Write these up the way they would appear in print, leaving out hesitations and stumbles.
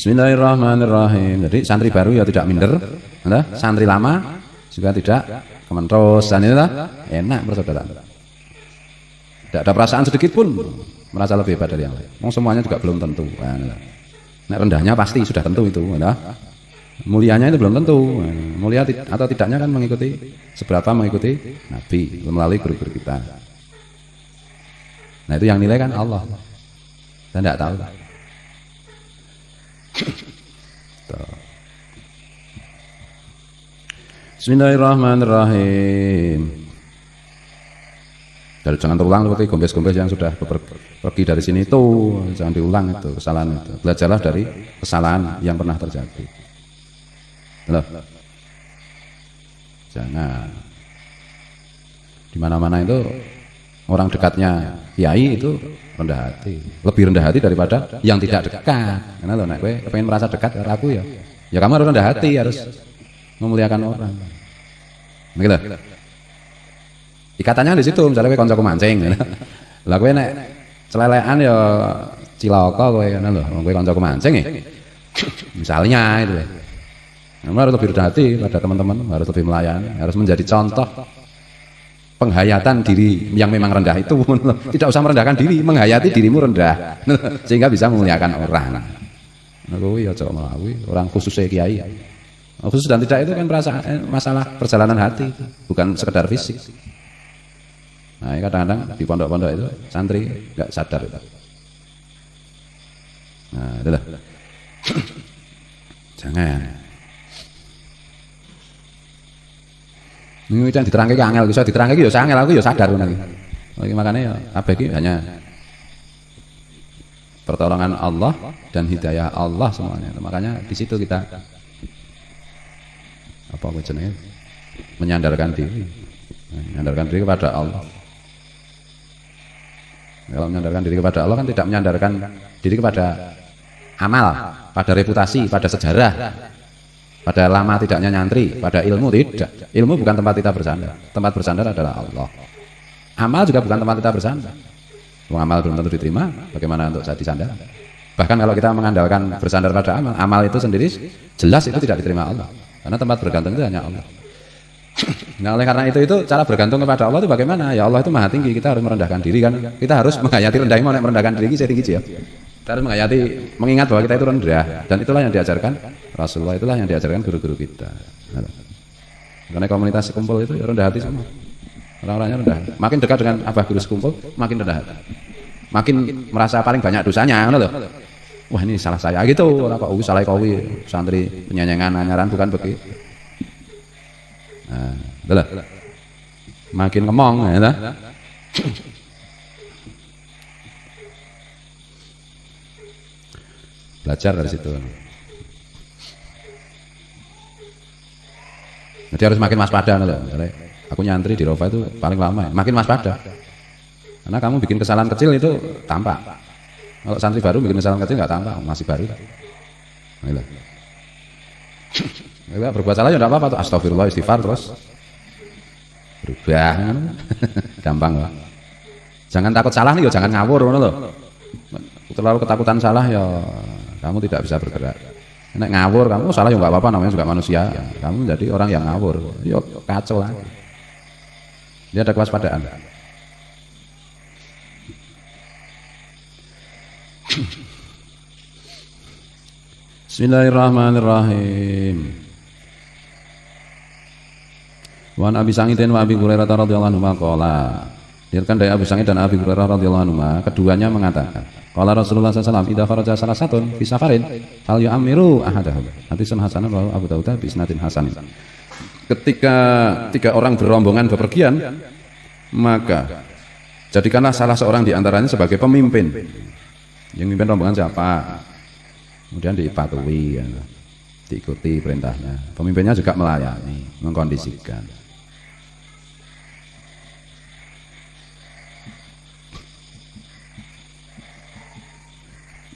Bismillahirrahmanirrahim. Jadi santri baru ya tidak minder, santri lama juga tidak kementerian dan inilah enak bersaudara. Tidak ada perasaan sedikit pun merasa lebih hebat dari yang lain. Semuanya juga belum tentu. Nah, rendahnya pasti sudah tentu itu. Mulianya itu belum tentu. Mulia atau tidaknya kan mengikuti seberapa mengikuti Nabi melalui guru-guru kita. Nah itu yang nilai kan Allah. Saya tidak tahu. Bismillahirrahmanirrahim. Jadi jangan terulang seperti gombes-gombes yang sudah pergi dari sini itu, jangan diulang itu kesalahan itu. Belajarlah dari kesalahan yang pernah terjadi. Loh. Jangan. Di mana-mana itu orang dekatnya kiai itu rendah hati, lebih rendah hati daripada yang tidak dekat. Karena lo nek kowe pengen merasa dekat karo aku ya kamu harus rendah hati, harus memuliakan orang. Begitu. Ikatannya di situ, misalnya kowe kancaku mancing. Lah kowe nek celelekan ya cilaka kowe ngono lho, kowe kancaku mancing ya. Misalnya itu. Kamu harus lebih rendah hati pada teman-teman, harus lebih melayani, harus menjadi contoh penghayatan diri yang memang rendah itu. Tidak usah merendahkan diri, menghayati dirimu rendah sehingga bisa memuliakan orang. Kuwi ya coba melalui orang khususnya kiai. Khusus dan tidak itu kan masalah perjalanan hati, bukan sekedar fisik. Nah, kadang-kadang di pondok-pondok itu santri nggak sadar itu. Nah, itulah. Jangan. Ini yang diterangke ki angel, bisa diterangke ki ya angel, aku ya sadar ngono iki. Makanya ya kabeh iki hanya pertolongan Allah dan hidayah Allah semuanya. Makanya di situ kita apa jenenge? Menyandarkan diri. Menyandarkan diri kepada Allah. Kalau menyandarkan diri kepada Allah kan tidak menyandarkan diri kepada amal, pada reputasi, pada sejarah. Pada lama tidaknya nyantri, pada ilmu tidak. Ilmu bukan tempat kita bersandar. Tempat bersandar adalah Allah. Amal juga bukan tempat kita bersandar. Amal belum tentu diterima, bagaimana untuk jadi sandar? Bahkan kalau kita mengandalkan bersandar pada amal, amal itu sendiri jelas itu tidak diterima Allah. Karena tempat bergantung itu hanya Allah. Nah oleh karena itu cara bergantung kepada Allah itu bagaimana? Ya Allah itu maha tinggi, kita harus merendahkan diri kan. Kita harus menghayati rendah, mau merendahkan diri saya tinggi ya. Kita harus menghayati, mengingat bahwa kita itu rendah, dan itulah yang diajarkan Rasulullah, itulah yang diajarkan guru-guru kita. Karena komunitas sekumpul itu ya rendah hati semua, orang-orangnya rendah. Makin dekat dengan abah guru sekumpul, makin rendah hati, makin merasa paling banyak dosanya, loh. Wah ini salah saya gitu, orang kok salah kowi santri penyanyangan anyaran bukan begitu. Nah, itulah. Makin ngomong, ya. Belajar dari situ. Jadi harus makin waspada loh. Aku nyantri di Rofa itu paling lama, makin waspada. Karena kamu bikin kesalahan kecil itu tampak. Kalau santri baru bikin kesalahan kecil nggak tampak, masih baru. Nah, berbuat salah ya enggak apa-apa tuh, astagfirullah, istighfar terus berubah. Gampang loh. Jangan takut salah nih, jangan ngawur ngono loh. Terlalu ketakutan salah ya kamu tidak bisa bergerak. Nek ngawur kamu salah ya enggak apa-apa, namanya juga manusia. Kamu jadi orang yang ngawur. Yo kacau lah. Dia ada kewaspadaan. Bismillahirrahmanirrahim. Wan Abi Sa'id dan Abi Hurairah radhiyallahu anhu qala. Diriwayatkan dari Abu Sa'id dan Abi Hurairah radhiyallahu anhu, keduanya mengatakan, qala Rasulullah sallallahu alaihi wasallam, idza kharaja salah satun fi safarin fal yu'ammiru ahadahum. Hadisun hasanun rawahu Abu Dawud bi isnadin hasanin. Ketika tiga orang berombongan bepergian, maka jadikanlah salah seorang di antaranya sebagai pemimpin. Yang mimpin rombongan siapa? Kemudian dipatuhi, ya, diikuti perintahnya. Pemimpinnya juga melayani, mengkondisikan.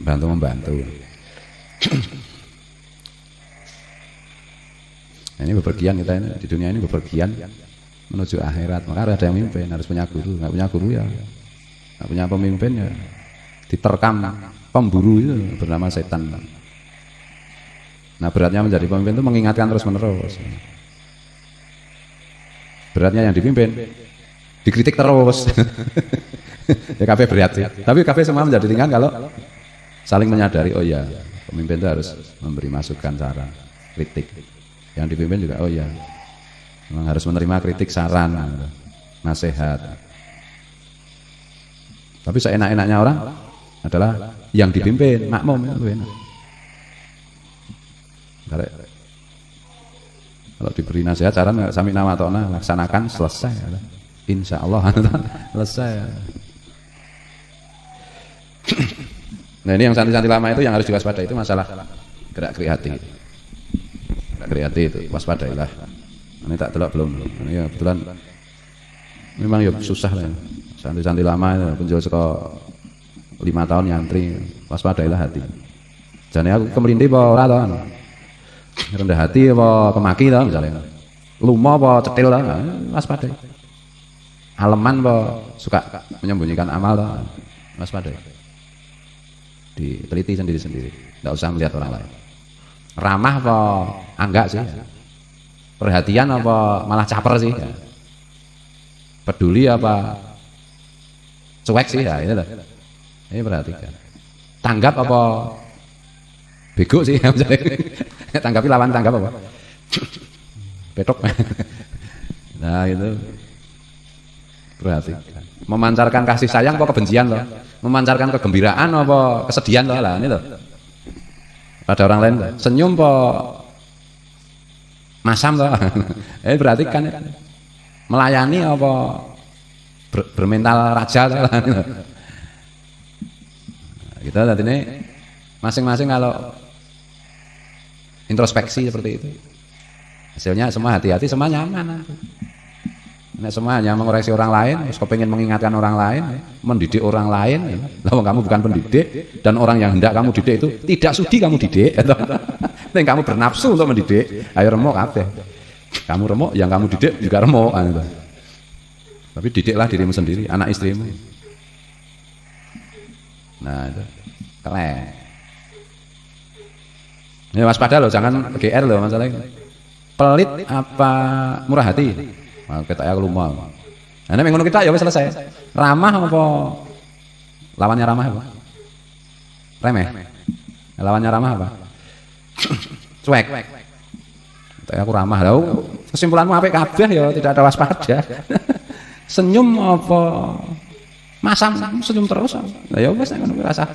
Membantu. Ini bepergian kita ini di dunia ini bepergian menuju akhirat. Maka harus ada yang mimpin, harus punya guru. Nggak punya guru ya, nggak punya pemimpin ya, diterkam pemburu itu bernama setan. Nah, beratnya menjadi pemimpin itu mengingatkan terus-menerus. Beratnya yang dipimpin, dikritik terus. Ya kafe berat sih. Tapi kafe semua menjadi ringan kalau saling menyadari, oh iya, pemimpin itu harus memberi masukan, saran, kritik. Yang dipimpin juga, oh iya, memang harus menerima kritik, saran, nasihat. Tapi seenak-enaknya orang adalah yang dipimpin, makmum itu enak. Kalau diberi nasihat, saran, sami nama ta'na, laksanakan, selesai. Insya Allah selesai. Nah, ini yang santri-santri lama itu yang harus diwaspadai, itu masalah gerak-gerik hati. Gerak-gerik hati itu waspadailah. Ini tak telok belum. Ini ya kebetulan memang ya susah lah. Santri-santri lama itu penjual seko 5 tahun nyantri, waspadailah hati. Jane aku kemelindi apa ora to? Rendah hati apa kemaki to misalnya. Lumo apa cetil to? Waspadai. Aleman apa suka menyembunyikan amal to? Waspadai. Diteliti sendiri-sendiri, enggak usah melihat orang lain. Ramah apa enggak sih? Perhatian apa malah caper sih? Peduli apa cuek sih? Ya, itu loh. Ini perhatikan. Tanggap apa bego sih? Tanggapi lawan, tanggap apa? Petok. Nah itu perhatikan. Memancarkan kasih sayang apa kebencian loh? Memancarkan kegembiraan apa kesedihan loh lah ini loh. Pada orang lain loh. Senyum apa masam loh. Perhatikan. Melayani apa bermental raja loh. Kita tadi ini masing-masing kalau introspeksi seperti itu, hasilnya semua hati-hati, semua nyaman. Nah, semua hanya mengoreksi orang lain, kepengen mengingatkan orang lain, mendidik orang lain. Lalu kamu bukan pendidik dan orang yang hendak kamu didik itu tidak sudi kamu didik. Dan kamu bernafsu untuk mendidik, ayo remuk kabeh. Kamu remuk, yang kamu didik juga remuk. Tapi didiklah dirimu sendiri, anak istrimu. Nah itu keren. Ini waspada loh, jangan GR loh masalahnya. Pelit apa murah hati? Nah, kita ya lumah. Nah, ini ngono kita ya wis selesai. Ramah apa? Lawannya ramah apa? Remeh. Lawannya ramah apa? Cuek. Kita aku ramah lho. Kesimpulanmu apik kabeh ya, tidak ada waspada. Senyum apa? Masam senyum terus. Lah ya wis ngono rasa.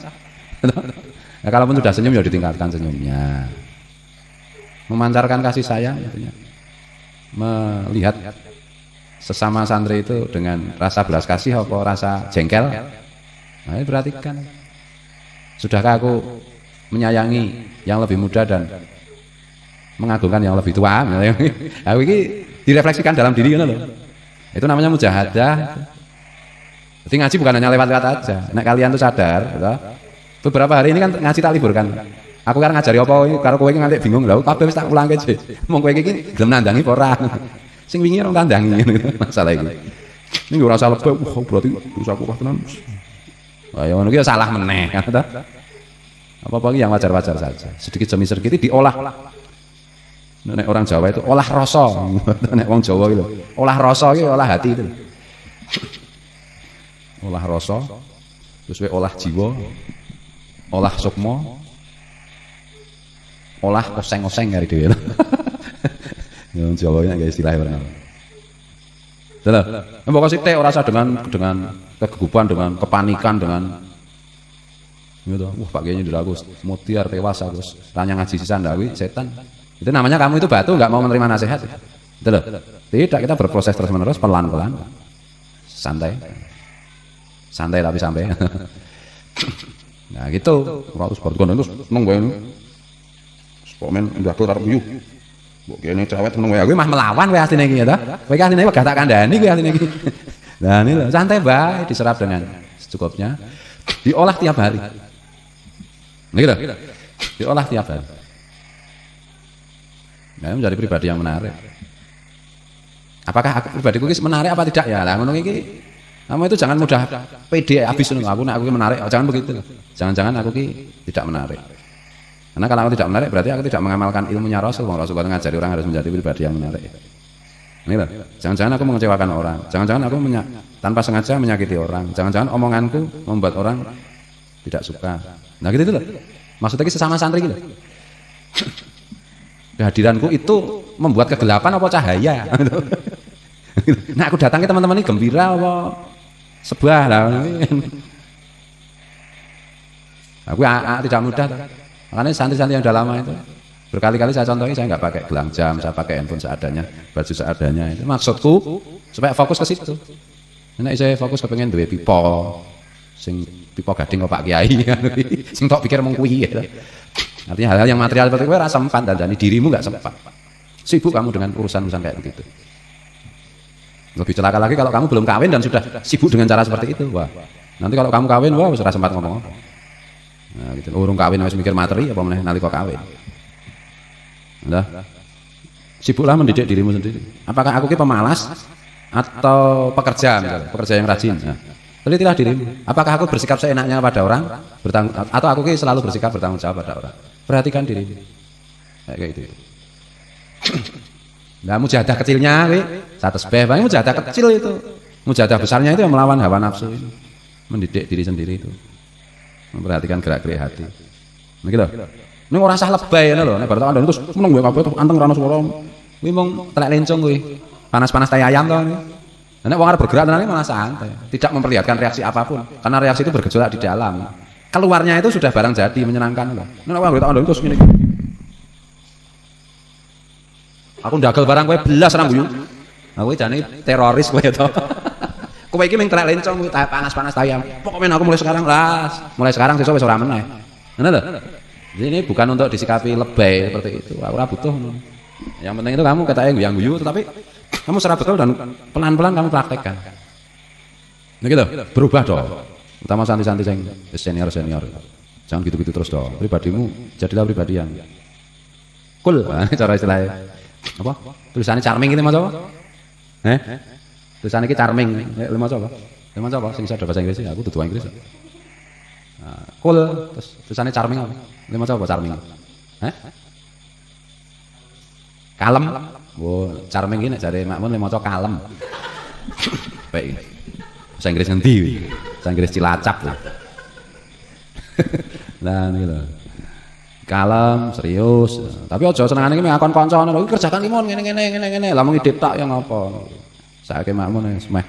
Nah, kalaupun sudah senyum ya ditingkatkan senyumnya. Memancarkan kasih sayang artinya. Melihat sesama santri itu dengan rasa belas kasih apa rasa jengkel. Nah, ini perhatikan. Sudahkah aku menyayangi yang lebih muda dan mengagungkan yang lebih tua? Aku ini direfleksikan dalam diri kan loh. Itu namanya mujahadah. Jadi ngaji bukan hanya lewat-lewat aja. Nek kalian tuh sadar, gitu. Beberapa hari ini kan ngaji tak liburkan. Aku kan ngajari apa karo kowe iki nganti bingung lho, kabeh wis tak ulangke sih. Mong kowe iki gelem nandangi apa ora? Sing wingi ora nandangi masalah iki. Ini ora salah lebih, berarti usahaku wah tenan. Wah, ya ngono ki salah meneh kan ta? Apa-apa yang wajar-wajar saja. Sedikit demi sedikit diolah. Nek orang Jawa itu olah rasa. Nek wong Jawa iki lho, olah rasa iki olah hati itu. Olah rasa, terus olah jiwa, olah sukma, olah oseng-oseng kari dhewe. Yang Jawa ini guys istilah barang. Betul. Mbok sithik ora usah dengan kegegupan, dengan kepanikan, dengan gitu. Wah, Pak Kiai aku mutiar tewas aku. Tanya ngaji sisan ndawi setan. Itu namanya kamu itu batu enggak mau menerima nasihat. Betul. Tidak, kita berproses terus-menerus pelan-pelan. Santai. Santai tapi sampai. Nah, gitu. Ora terus berkono terus seneng wae. Pomen ndak karo guyu. Mbok kene cewek seneng wae. Kowe mah melawan kowe asline iki ya ta. Kowe asline wegah tak kandhani kowe asline iki. Nah, ini loh, santai bae diserap dengan secukupnya. Diolah tiap hari. Gitu. Diolah tiap hari. Nah, menjadi pribadi yang menarik. Apakah pribadiku ini menarik apa tidak ya? Lah ngono iki. Kamu itu jangan mudah pede habis ngono. Aku menarik, jangan begitu. Jangan-jangan aku ki tidak menarik. Karena kalau aku tidak menarik berarti aku tidak mengamalkan ilmunya Rasul. Rasul ngajari orang harus menjadi pribadi yang menarik. Ini loh, jangan-jangan aku mengecewakan orang, jangan-jangan aku tanpa sengaja menyakiti orang, jangan-jangan omonganku membuat orang tidak suka. Nah gitu loh, maksudnya sesama santri gitu. Kehadiranku itu membuat kegelapan apa cahaya? Nah aku datang ke teman-teman ini gembira apa sebah lah. Aku tidak mudah, makanya santri-santri yang udah lama itu. Berkali-kali saya contohin, saya nggak pakai gelang jam, saya pakai handphone seadanya, baju seadanya. Itu maksudku supaya fokus ke situ. Nek saya fokus kepengen duwe pipa, sing pipa gading kok Pak Kiai, sing tok pikir mung kuwi. Artinya hal-hal yang material seperti itu rasa sempat dan dirimu nggak sempat. Sibuk kamu dengan urusan-urusan kayak begitu. Lebih celaka lagi kalau kamu belum kawin dan sudah sibuk dengan cara seperti itu. Wah, nanti kalau kamu kawin, wah sudah sempat ngomong apa. Nah, gitu. Urung kawin harus mikir materi apa meneh nalika kawin. Nah, sibuklah mendidik dirimu sendiri. Apakah aku ki pemalas atau pekerja misalnya, pekerja yang rajin? Nah, telitilah dirimu. Apakah aku bersikap seenaknya pada orang, atau aku ki selalu bersikap bertanggung jawab pada orang? Perhatikan dirimu. Kayak gitu. Nah, mujahadah kecilnya, satu sebab, mujahadah kecil itu, mujahadah besarnya itu yang melawan hawa nafsu ini, mendidik diri sendiri itu, memperhatikan gerak-gerik hati. Nah, gitu. Ini orang sah lebay ya loh. Nek baru tak terus meneng gue kabeh anteng rano suara. Kuwi mung telek lencong kuwi. Panas-panas tai ayam to. Nek wong arep bergerak tenan malah santai. Tidak memperlihatkan reaksi apapun. Karena reaksi itu bergejolak di dalam. Keluarnya itu sudah barang jadi menyenangkan loh. Nek wong tak terus ngene. Aku ndagel barang kowe belas ra guyu. Aku jane teroris kowe to. Kowe iki mung telek lencong kuwi panas-panas tai ayam. Pokoknya aku mulai sekarang sesuk wis ora meneh. Ngono lho. Ini bukan untuk disikapi lebay seperti itu. Aku ora butuh. Yang penting itu kamu katanya guyu, tetapi kamu secara betul dan pelan-pelan kamu praktekkan. Nah gitu, berubah dong. Utama santri-santri yang senior. Jangan gitu-gitu terus dong. Pribadimu jadilah pribadi yang cool. Cara istilahnya apa? Tulisannya charming itu maca apa? Tulisannya ini charming. Lu maca apa? Lu maca apa? Sing iso bahasa Inggris aku dudu Inggris. Cool, terus tulisannya charming apa? Lima coba charming. Kalem. Oh, charming ini cari makmun lima coba kalem. Baik. Bahasa Inggris ngendi? Bahasa Inggris Cilacap tuh. Nah, ini loh. Kalem, serius. Tapi aja senengane iki ngakon kancane lho, kerjakan limun ngene. Lah mung idip tak yang apa. Saiki makmun wis meh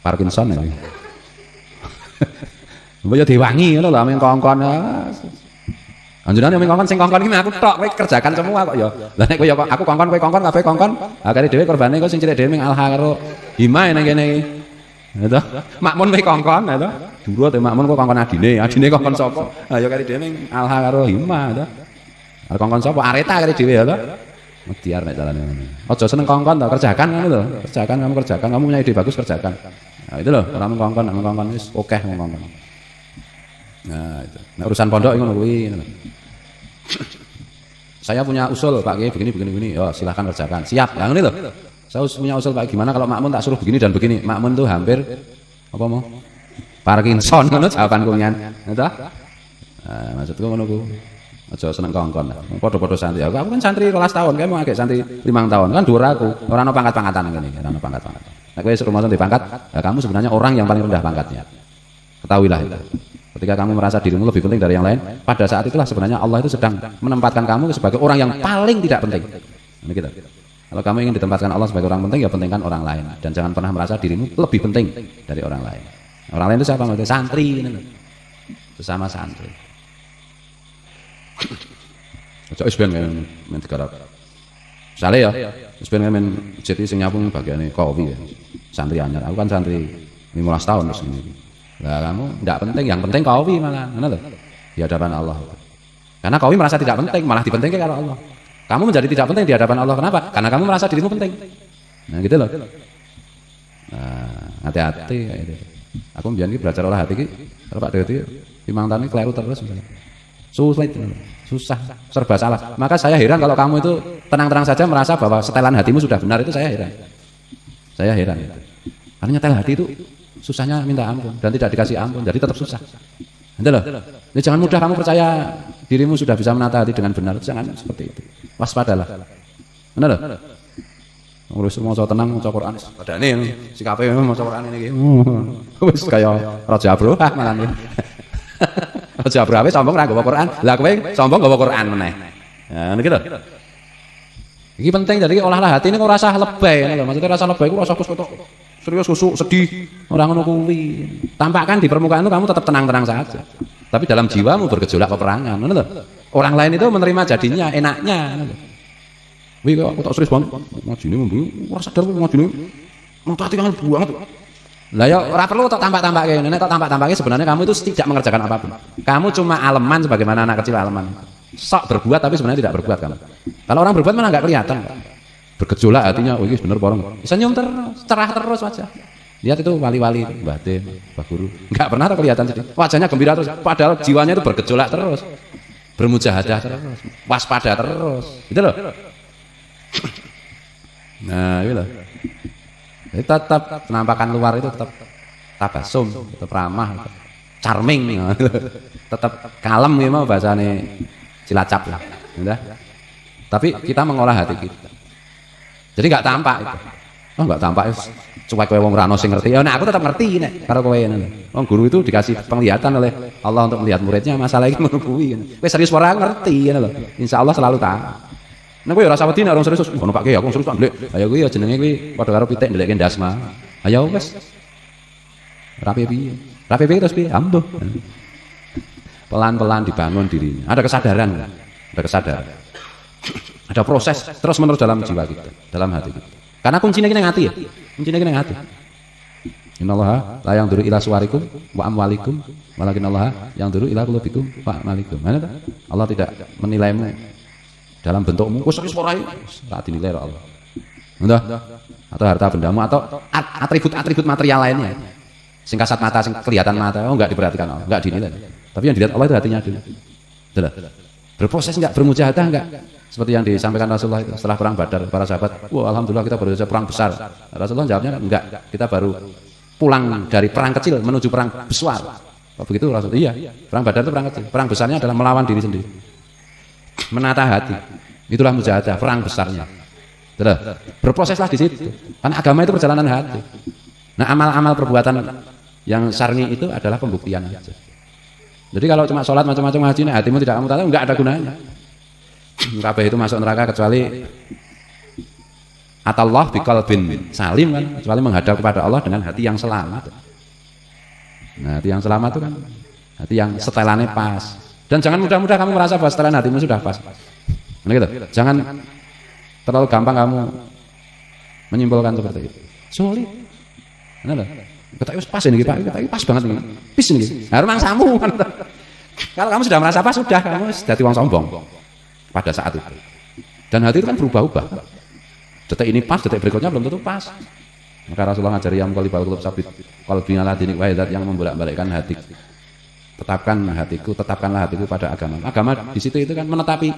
Parkinson ya. Mbok yo diwangi ngono lho ameng kongkon. Anjuran yang kongkon sing kongkon iki aku tok kowe kerjakan semua kok ya. Lah nek kowe ya aku kongkon kowe kongkon kabeh kongkon. Akare dhewe korbane kok sing cilik dhewe ming alha karo hima nang kene iki. Ya toh. Makmun kowe kongkon ya toh. Durut e makmun kok kongkon adine kongkon sapa? Ha ya kare dhewe ming alha karo hima ya toh. Are kongkon sapa? Areta kare dhewe ya toh. Mediar nek carane ngono. Aja seneng kongkon to, kerjakan ngono lho. Kerjakan, kamu punya ide bagus kerjakan. Nah itu loh, ora mung kongkon wis akeh wong kongkon. Nah itu. Nah urusan pondok ngono kuwi. Saya punya usul Pak Kiai begini. Oh, silahkan kerjakan. Siap. Lah ngene lho. Saya punya usul Pak gimana kalau makmun tak suruh begini dan begini. Makmun tuh hampir apa mau? Parkinson ngono jawabanku nyan. Ngono Nah, maksudku ngono ku. Aja seneng kongkon. Padha-padha santri. Aku kan santri 12 tahun, kae mau agek santri 5 tahun. Kan dhuwur aku. Ora ono pangkat-pangkatan ngene iki, ora ono pangkat-pangkatan. Nek kowe suruh di pangkat, ya kamu sebenarnya orang yang paling rendah pangkatnya. Ketahuilah itu. Ketika kamu merasa dirimu lebih penting dari yang lain, pada saat itulah sebenarnya Allah itu sedang menempatkan kamu sebagai orang yang paling tidak penting. Ini kita. Kalau kamu ingin ditempatkan Allah sebagai orang penting, ya pentingkan orang lain dan jangan pernah merasa dirimu lebih penting dari orang lain. Orang lain itu siapa? Maksudnya santri, sesama santri. Ojo isben men digarap. Sale ya, isben men jadi sing nyapu bagiane kopi ya. Santri anyar. Aku kan santri 15 tahun terus ini. Lah kamu tidak penting, yang penting kopi malah, mana loh? Di hadapan Allah. Karena kopi merasa tidak penting, malah dipentingkan karena Allah. Kamu menjadi tidak penting di hadapan Allah. Kenapa? Karena kamu merasa dirimu penting. Nah gitu loh. Nah hati-hati. Aku biar belajar olah hati ki. Kalau Pak Dewi Imang Tani keliru terus. Susah, serba salah. Maka saya heran kalau kamu itu tenang-tenang saja merasa bahwa setelan hatimu sudah benar, itu saya heran. Saya heran. Karena nyetel hati itu susahnya minta ampun dan tidak dikasih ampun, jadi tetap susah. Itu loh. Jadi jangan mudah kamu percaya dirimu sudah bisa menata hati dengan benar, jangan seperti itu. Waspadalah. Benar loh. Ngurus maca tenang maca Quran padane sikape maca Quran iki. Wis kaya Raja Abroh malah. Raja Abroh sombong ra nggawa Quran. Lah kowe sombong nggawa Quran meneh. Ya ngene iki lho. Iki penting jadi olahlah hati ini kok rasa lebay ngono lho. Maksudnya rasa lebay ku rasa ketok serius kusuk sedih orang ngono kuwi. Tampakkan di permukaan itu kamu tetap tenang-tenang saja. Tapi dalam jiwamu bergejolak peperangan, ngono lho. Orang lain itu menerima jadinya enaknya, ngono lho. Wih kok aku tak serius banget. Ngajine mbu ora sadar kok ngajine. Mantati kan banget. Lah ya ora perlu tak tampak-tampake. Nek tak tampak-tampake sebenarnya kamu itu tidak mengerjakan apapun. Kamu cuma aleman sebagaimana anak kecil aleman. Sok berbuat tapi sebenarnya tidak berbuat kamu. Kalau orang berbuat malah enggak kelihatan. Bergejolak hatinya, oh ini bener porong. Senyum terus, cerah terus wajah. Lihat itu wali-wali, Mbah Tim, Mbah Guru. Enggak pernah kelihatan sedih. Wajahnya gembira terus, padahal jiwanya itu bergejolak terus. Bermujahadah terus, waspada terus. Gitu loh. Nah, gitu loh. Jadi tetap penampakan luar itu tetap tabasum, tetap ramah, tetap charming, tetap kalem gitu mau bahasane Cilacap lah. Udah. Tapi kita mengolah hati kita. Jadi nggak tampak itu. Oh nggak tampak, cuek kowe wong rano sing ngerti. Ya nah aku tetap ngerti nek karo kowe ngono. Wong guru itu dikasih penglihatan oleh Allah untuk melihat muridnya, masalah iki ngono kuwi. Kowe serius ora ngerti ngono lho. Insyaallah selalu tahu. Nek kowe ora usah wedi nek orang serius, ngono Pak Ki aku serius Pak Ndlek. Ayo kuwi ya jenenge kuwi padha karo pitik ndelekke ndasma. Ayo wis. Rapi piye? Rapi piye terus piye? Ambuh. Pelan-pelan dibangun dirinya. Ada kesadaran. Ada kesadaran. Ada proses terus menerus dalam jiwa kita, dalam hati kita. Karena kuncinya kita hati ya, kuncinya kita hati. Innallaha la yanzuru ila suwarikum wa amwalikum, walakin Allah yanzuru ila qulubikum wa amalikum. Mana tak? Allah tidak menilaimu dalam bentukmu, kok serius ora tak dinilai oleh Allah. Udah? Atau harta bendamu atau atribut-atribut material lainnya. Sing kasat mata, sing kelihatan mata, oh enggak diperhatikan Allah, enggak dinilai. Tapi yang dilihat Allah itu hatinya dulu. Betul. Berproses enggak, bermujahadah enggak? Seperti yang disampaikan Rasulullah itu setelah perang Badar, para sahabat, wah alhamdulillah kita baru saja perang besar. Rasulullah jawabnya enggak, kita baru pulang dari perang kecil menuju perang besar. Oh, begitu Rasulullah? Iya, perang Badar itu perang kecil. Perang besarnya adalah melawan diri sendiri, menata hati. Itulah mujahadah, perang besarnya. Betul. Berproseslah di situ. Karena agama itu perjalanan hati. Nah, amal-amal perbuatan yang syar'i itu adalah pembuktian aja. Jadi kalau cuma sholat macam-macam haji, hatimu tidak kamu tahu, enggak ada gunanya. Kabeh itu masuk neraka kecuali atallah biqalbin salim kan, kecuali menghadap kepada Allah dengan hati yang selamat. Nah, hati yang selamat itu kan hati yang setelannya pas. Dan jangan mudah-mudah kamu merasa bahwa setelan hatimu sudah pas. Nah, gitu. Jangan terlalu gampang kamu menyimpulkan seperti itu. Sulit. Nah, kata pas ini Pak, kata pas banget ini. Pis ini. Nah, rumang samu kan. Kalau kamu sudah merasa pas, sudah kamu jadi wong sombong pada saat itu. Dan hati itu kan berubah-ubah. Detik ini pas, detik berikutnya belum tentu pas. Maka Rasulullah ngajari yang qalbal qulub sabit qalbi ala dinik wahidat, yang membolak-balikkan hati. Tetapkanlah hatiku pada agama. Agama di situ itu kan menetapi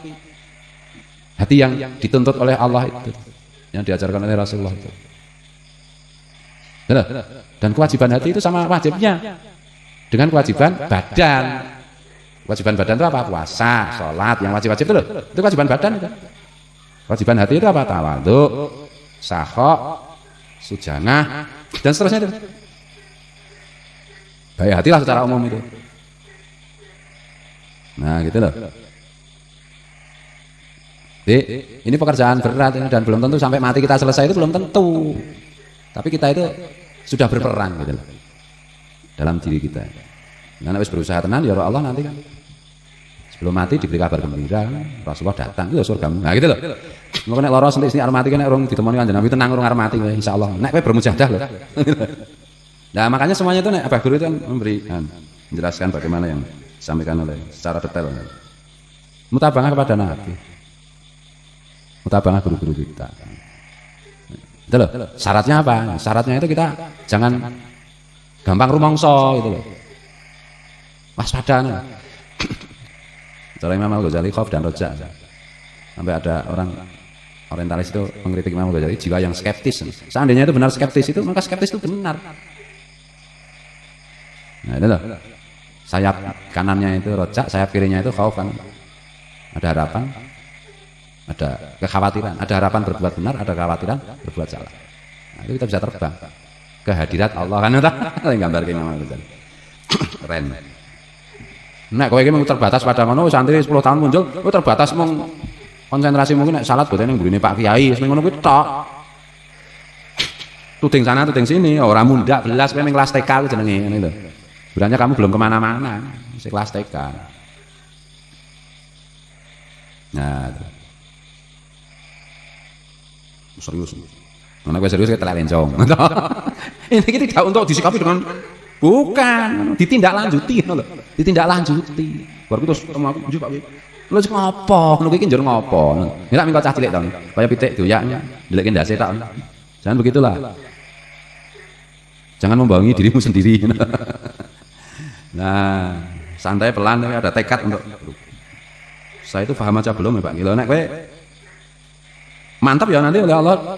hati yang dituntut oleh Allah itu, yang diajarkan oleh Rasulullah itu. Dan kewajiban hati itu sama wajibnya dengan kewajiban badan. Kewajiban badan itu apa? Puasa, sholat, yang wajib-wajib itu loh. Itu kewajiban badan itu. Kewajiban hati itu apa? Tawadhu, sahok, sujanah, dan seterusnya itu. Baik hatilah secara umum itu. Nah gitu loh. Jadi, ini pekerjaan berat ini, dan belum tentu sampai mati kita selesai itu belum tentu. Tapi kita itu sudah berperan gitu loh dalam diri kita. Karena harus berusaha tenang ya Allah nanti kan. Sebelum mati diberi kabar gembira, Rasulullah datang itu surga. Nah gitu loh. Mengko nek lara sentik arep mati kan nek urung ditemoni kanjeng Nabi tenang urung arep mati insyaallah. Nek kowe bermujahadah loh. Nah makanya semuanya itu nek Abah Guru itu kan menjelaskan bagaimana yang disampaikan oleh secara detail. Mutabangah kepada Nabi. Mutabangah guru-guru kita. Itu loh. Syaratnya apa? Syaratnya itu kita jangan gampang rumangsa gitu loh. Waspada nih. Cara Imam Al-Ghazali khauf dan roja. Sampai ada orang orientalis itu mengkritik Imam Al-Ghazali, jiwa yang skeptis. Seandainya itu benar skeptis itu, maka skeptis itu benar. Nah itu loh. sayap kanannya itu rojak, sayap kirinya itu khauf kan. Ada harapan, ada kekhawatiran, ada harapan berbuat benar, ada kekhawatiran berbuat salah. Nah, itu kita bisa terbang ke hadirat Allah kan itu gambar kayak ngono keren. Nek kowe iki mung terbatas pada ngono santri 10 tahun muncul, kowe terbatas mung konsentrasi mungkin nek salat boten ning gurine Pak Kiai, wis ngono kuwi tok. Tuding sana tuding sini, ora mundak belas kowe ning kelas TK ku jenenge ngene lho. Sebenarnya kamu belum kemana-mana, masih kelas TK. Nah, serius. Karena gue serius kita lencong. Ini kita tidak untuk disikapi dengan bukan ditindaklanjuti, ditindaklanjuti. Baru terus ketemu aku, Pak. Lu sing ngopo? Ngono iki njur ngopo? Nek mingko cah cilik to. Kaya pitik doyaknya, ndeleke ndase tok. Jangan begitulah. Jangan membohongi dirimu sendiri. Nah, santai pelan tapi ada tekad untuk saya itu paham aja belum ya Pak. Kalau nek kowe mantap ya nanti oleh Allah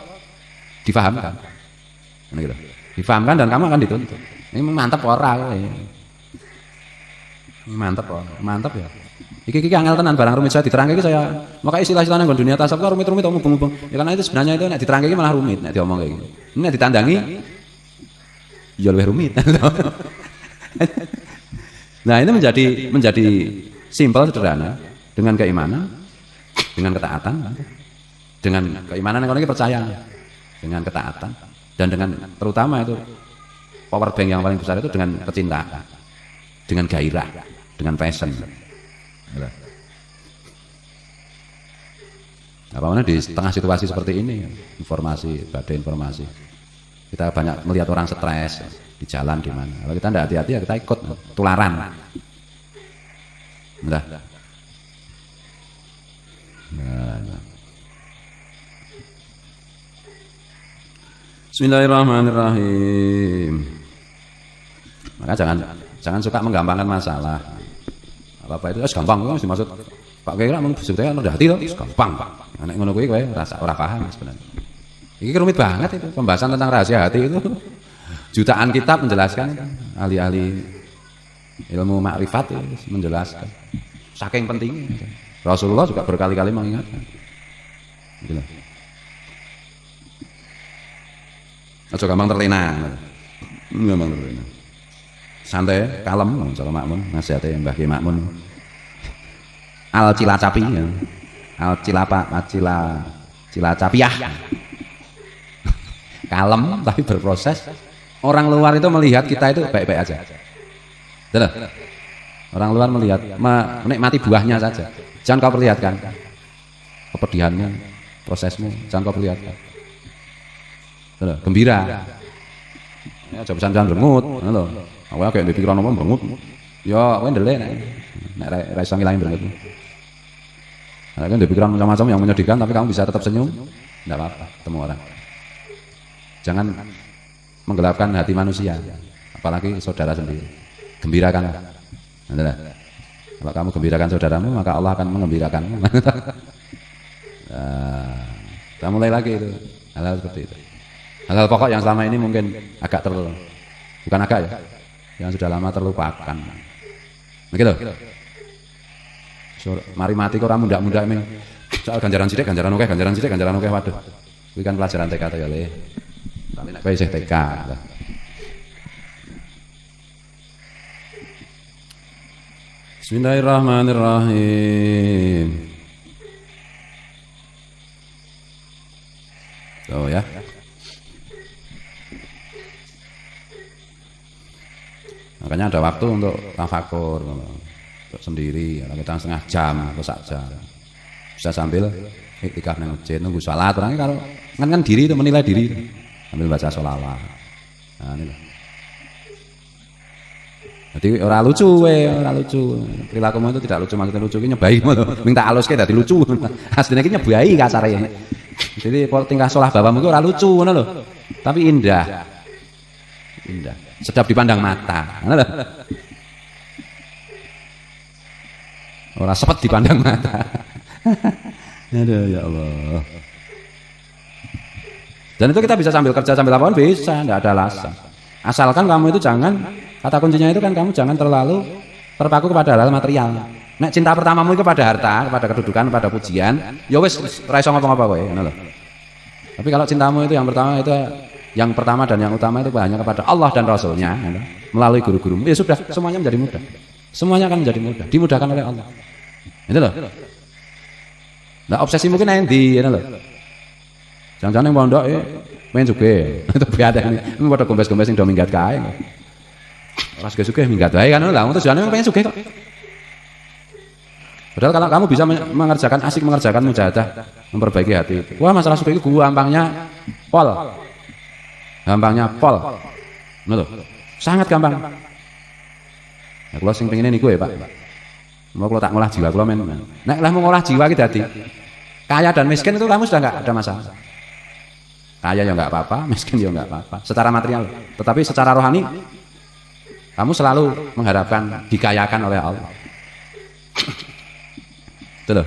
difahamkan. Nah, gitu. Difahamkan dan kamu akan dituntut. Ini mantap ora kowe. Mantap kok. Mantap ya. Iki angel tenan barang rumit saya diterangke iki saya. Maka istilah-istilahnya nggon dunia tasawuf kok rumit-rumit kok mubeng-mubeng. Ya karena itu sebenarnya itu nek diterangke iki malah rumit nek diomong kayak gitu. Ini nek ditandangi ya lebih rumit. Nah, ini menjadi simpel sederhana dengan keimanan, dengan ketaatan, dengan keimanan yang orang percaya, dengan ketaatan dan dengan terutama itu power bank yang paling besar itu dengan kecintaan, dengan gairah, dengan passion. Apalagi di tengah situasi seperti ini, informasi, badai informasi, kita banyak melihat orang stres di jalan di mana. Kalau kita tidak hati-hati ya kita ikut tularan. Nah. Bismillahirrahmanirrahim. Maka jangan suka menggampangkan masalah. Apa itu gampang kok dimaksud Pak Kiai ra mung sebetulnya rendah hati to, gampang Pak. Nek ngono kuwi kowe ora paham sebenarnya. Ini rumit banget itu pembahasan tentang rahasia hati itu. Jutaan kitab menjelaskan, ahli-ahli ilmu makrifat menjelaskan. Saking pentingnya. Rasulullah juga berkali-kali mengingatkan. Gitu. Aja gampang terlena. Gampang terlena. Santai, kalem, kalau makmun, nasihatnya Mbah Ki Makmun. Al Cilacapi ya. Al Cilacapiah. Kalem tapi berproses. Orang luar itu melihat kita itu baik-baik aja. Betul? Orang luar melihat, menikmati buahnya saja. Jangan kau perlihatkan kepedihanmu, prosesmu, jangan kau perlihatkan. Betul? Gembira. Ya, coba jangan berengut, lho. Awalnya kayak dipikiran apa berengut. Ya, kowe ndelek nek ra iso ngilangi berengut. Nah, kan dipikiran macam-macam yang menyedihkan tapi kamu bisa tetap senyum, enggak apa-apa, ketemu orang. Jangan menggelapkan hati manusia, apalagi saudara sendiri. Gembirakanlah. Nah, kalau kamu gembirakan saudaramu, maka Allah akan mengembirakanmu. Nah, kita mulai lagi itu hal-hal seperti itu. Hal-hal pokok yang selama ini mungkin agak bukan agak ya, yang sudah lama terlupakan. Begitu. Mari mati kok ora mundak-mundak men. Soal ganjaran sithik, ganjaran akeh, ganjaran sithik, ganjaran akeh. Waduh. Kuwi kan pelajaran TK to ya, Le. Tapi nek kowe isih TK. Bismillahirrahmanirrahim. Oh ya. Makanya ada waktu untuk tafakur, untuk sendiri, kita setengah jam atau sak jam. Bisa sambil iktikaf nang masjid, nunggu salat. Orangnya kalau kan diri itu menilai diri, sambil baca sholawat. Nah, ini loh. Jadi orang lucu, orang lucu. Perilakumu itu tidak lucu, maksudnya lucu. Ini nyebai, minta halus kayak tadi lucu. Aslinya ini nyebai kasarnya. Jadi tingkah sholah bapamu itu orang lucu, loh. Tapi indah, indah. Sedap dipandang mata. Orang sepet dipandang mata. Aduh ya Allah. Dan itu kita bisa sambil kerja sambil apapun bisa, tidak ada alasan. Asalkan kamu itu jangan, kata kuncinya itu kan kamu jangan terlalu terpaku kepada hal material. Nek cinta pertamamu itu pada harta, kepada kedudukan, pada pujian, ya wis ora iso ngapa-ngapa kowe, ngono lho. Tapi kalau cintamu itu yang pertama dan yang utama itu hanya kepada Allah dan Rasulnya, melalui guru-gurumu, ya sudah, semuanya menjadi mudah. Semuanya akan menjadi mudah, dimudahkan oleh Allah. Itu loh. Nah, obsesi mungkin endi, ngono lho. Jangan-jangan yang pondok main sugih. Itu biasa ini. Ini pada gombes-gombes yang do minggat kae. Ora sugih-sugih minggat wae kan lho. Tujuannya pengen sugih kok. Padahal kalau kamu bisa asik mengerjakan mujahadah, memperbaiki hati. Wah, masalah sugih itu gampangnya pol. Gampangnya pol. Ngono lho. Sangat gampang. Ya kula sing pengine niku ya, Pak. Mau kalau tak ngolah jiwa kula men. Nek lah mau ngolah jiwa iki dadi kaya dan miskin itu kamu sudah enggak ada masalah. Kaya ya enggak apa-apa, miskin ya enggak apa-apa. Secara material, tetapi secara rohani kamu selalu mengharapkan dikayakan oleh Allah. Itu loh.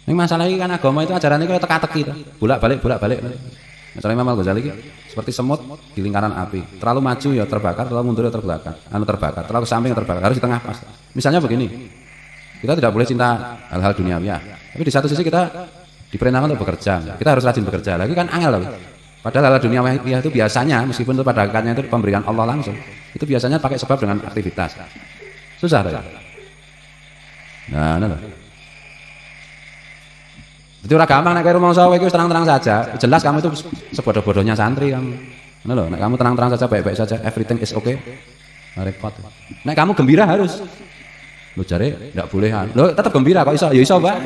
Ini masalah ini kan agama itu ajarannya kayak teka-teki, bolak-balik. Masalah Imam Al-Ghazali seperti semut di lingkaran api. Terlalu maju ya terbakar, terlalu mundur ya terbakar. Terbakar, terlalu samping ya terbakar. Harus di tengah pas. Misalnya begini, kita tidak boleh cinta hal-hal duniawi ya. Tapi di satu sisi kita diperintahkan untuk bekerja. Kita harus rajin bekerja. Lagi kan angel loh. Padahal hal duniawi itu biasanya, meskipun itu pada hakikatnya itu pemberian Allah langsung, itu biasanya pakai sebab dengan aktivitas. Susah ya. Nah, nah. Jadi ora gampang nek rumah sawe iki terang-terang saja. Jelas kamu itu sebodoh-bodohnya santri kamu. Ngono lho, nek kamu terang-terang saja, baik-baik saja, everything is okay. Repot. Nek kamu gembira harus. Lho jare ndak boleh. Lho tetap gembira kok iso? Ya iso, Pak.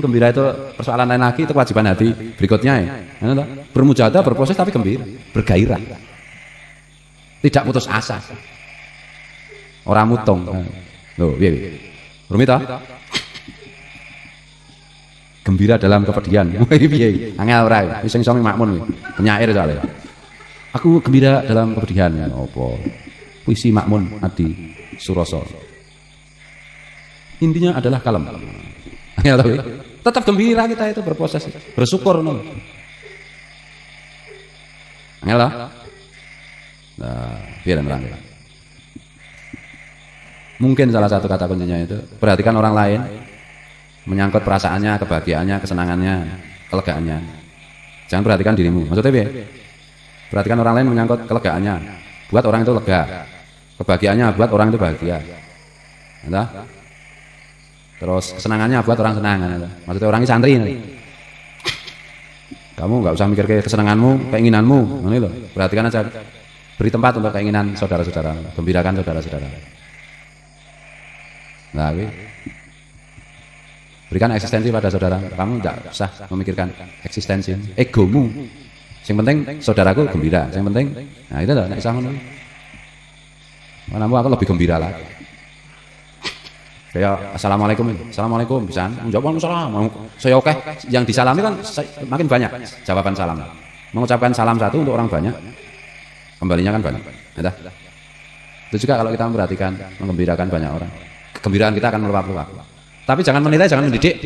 Gembira itu persoalan lain lagi, itu kewajiban hati berikutnya ya. Ngono lho. Bermujahadah, berproses tapi gembira, bergairah. Tidak putus asa. Ora mutong. Lho, piye? Rumit ta? Gembira dalam kepedihan. Piye? Angel ora. Wis sing iso makmun kuwi. Penyair soalnya. Aku gembira dalam kepedihan. Apa? Puisi Makmun Adi Suroso. Intinya adalah kalem. Angel ta? Tetap gembira kita itu berproses. Bersyukur ngono. Angel ta? Nah, biar nerang. Mungkin salah satu kata kuncinya itu perhatikan orang lain. Menyangkut perasaannya, kebahagiaannya, kesenangannya, kelegaannya. Jangan perhatikan dirimu. Maksudnya apa? Perhatikan orang lain menyangkut kelegaannya. Buat orang itu lega. Kebahagiaannya buat orang itu bahagia. Entah? Terus kesenangannya buat orang senang. Entah? Maksudnya orang ini santri. Kamu nggak usah mikir ke kesenanganmu, keinginanmu. Ini loh. Perhatikan aja. Beri tempat untuk keinginan saudara-saudara. Gembirakan saudara-saudara. Nah, berikan eksistensi pada saudara. Kamu tidak usah memikirkan eksistensi, egomu. Yang penting saudaraku gembira. Yang penting, nah itu lah. Nek isah ngono. Manamu aku lebih gembira lah. Kayak assalamualaikum bisa. Menjawab salam. Saya oke. Yang disalami kan makin banyak jawaban salam. Mengucapkan salam satu untuk orang banyak, kembalinya kan banyak. Entah. Itu juga kalau kita memperhatikan, menggembirakan banyak orang. Kegembiraan kita akan meluap-luap. Tapi jangan menilai, jangan mendidik.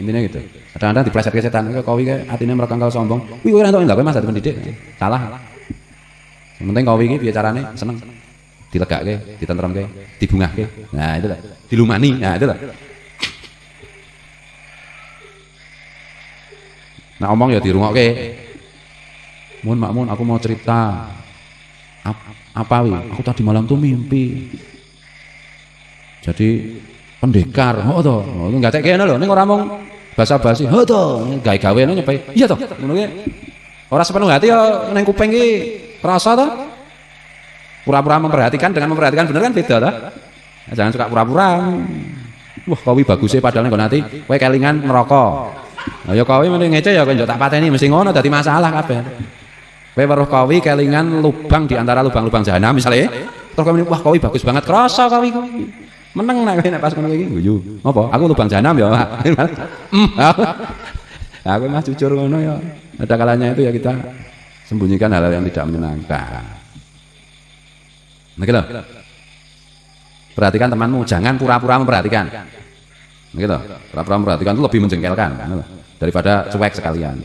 Intinya gitu. Kadang-kadang dipleset ke setan. Kau iki atine mereka sombong. Wih, kowe ora entuk enggak kowe Mas dadi pendidik. Salah. Yang penting kau iki piye carane seneng. Dilegake, ditentremke, dibungahke. Nah, itu lah. Dilumani. Nah, itu lah. Nah, omong ya dirungokke. Mun, aku mau cerita. Apa wi? Aku tadi malam tuh mimpi. Jadi pendekar, toh, nggak kayak gini loh, ini orang ngomong basa-basi, toh, gawe-gawe nyampe, iya toh, orang sepenuh hati ya, neng kuping ki, kerasa toh, pura-pura memperhatikan dengan memperhatikan bener kan beda toh, jangan suka pura-pura, wah kawi bagusnya padahal neng nanti, kowe kelingan ngerokok, ya kawi mending ngece ya, kowe tak pateni mesti ngono, dadi masalah kabeh, kowe weruh kawi kelingan lubang di antara lubang-lubang jahanam misalnya, terus kowe wah kawi bagus banget, kerasa kawi. Meneng nek pas ngono iki guyu. Apa? Aku lubang jahanam ya, Pak. Aku mah jujur ngono ya. Ada kalanya itu ya kita sembunyikan hal-hal yang tidak menyenangkan. Nah, gitu. Perhatikan temanmu, jangan pura-pura memperhatikan. Nah, gitu. Pura-pura memperhatikan itu lebih menjengkelkan daripada cuek sekalian.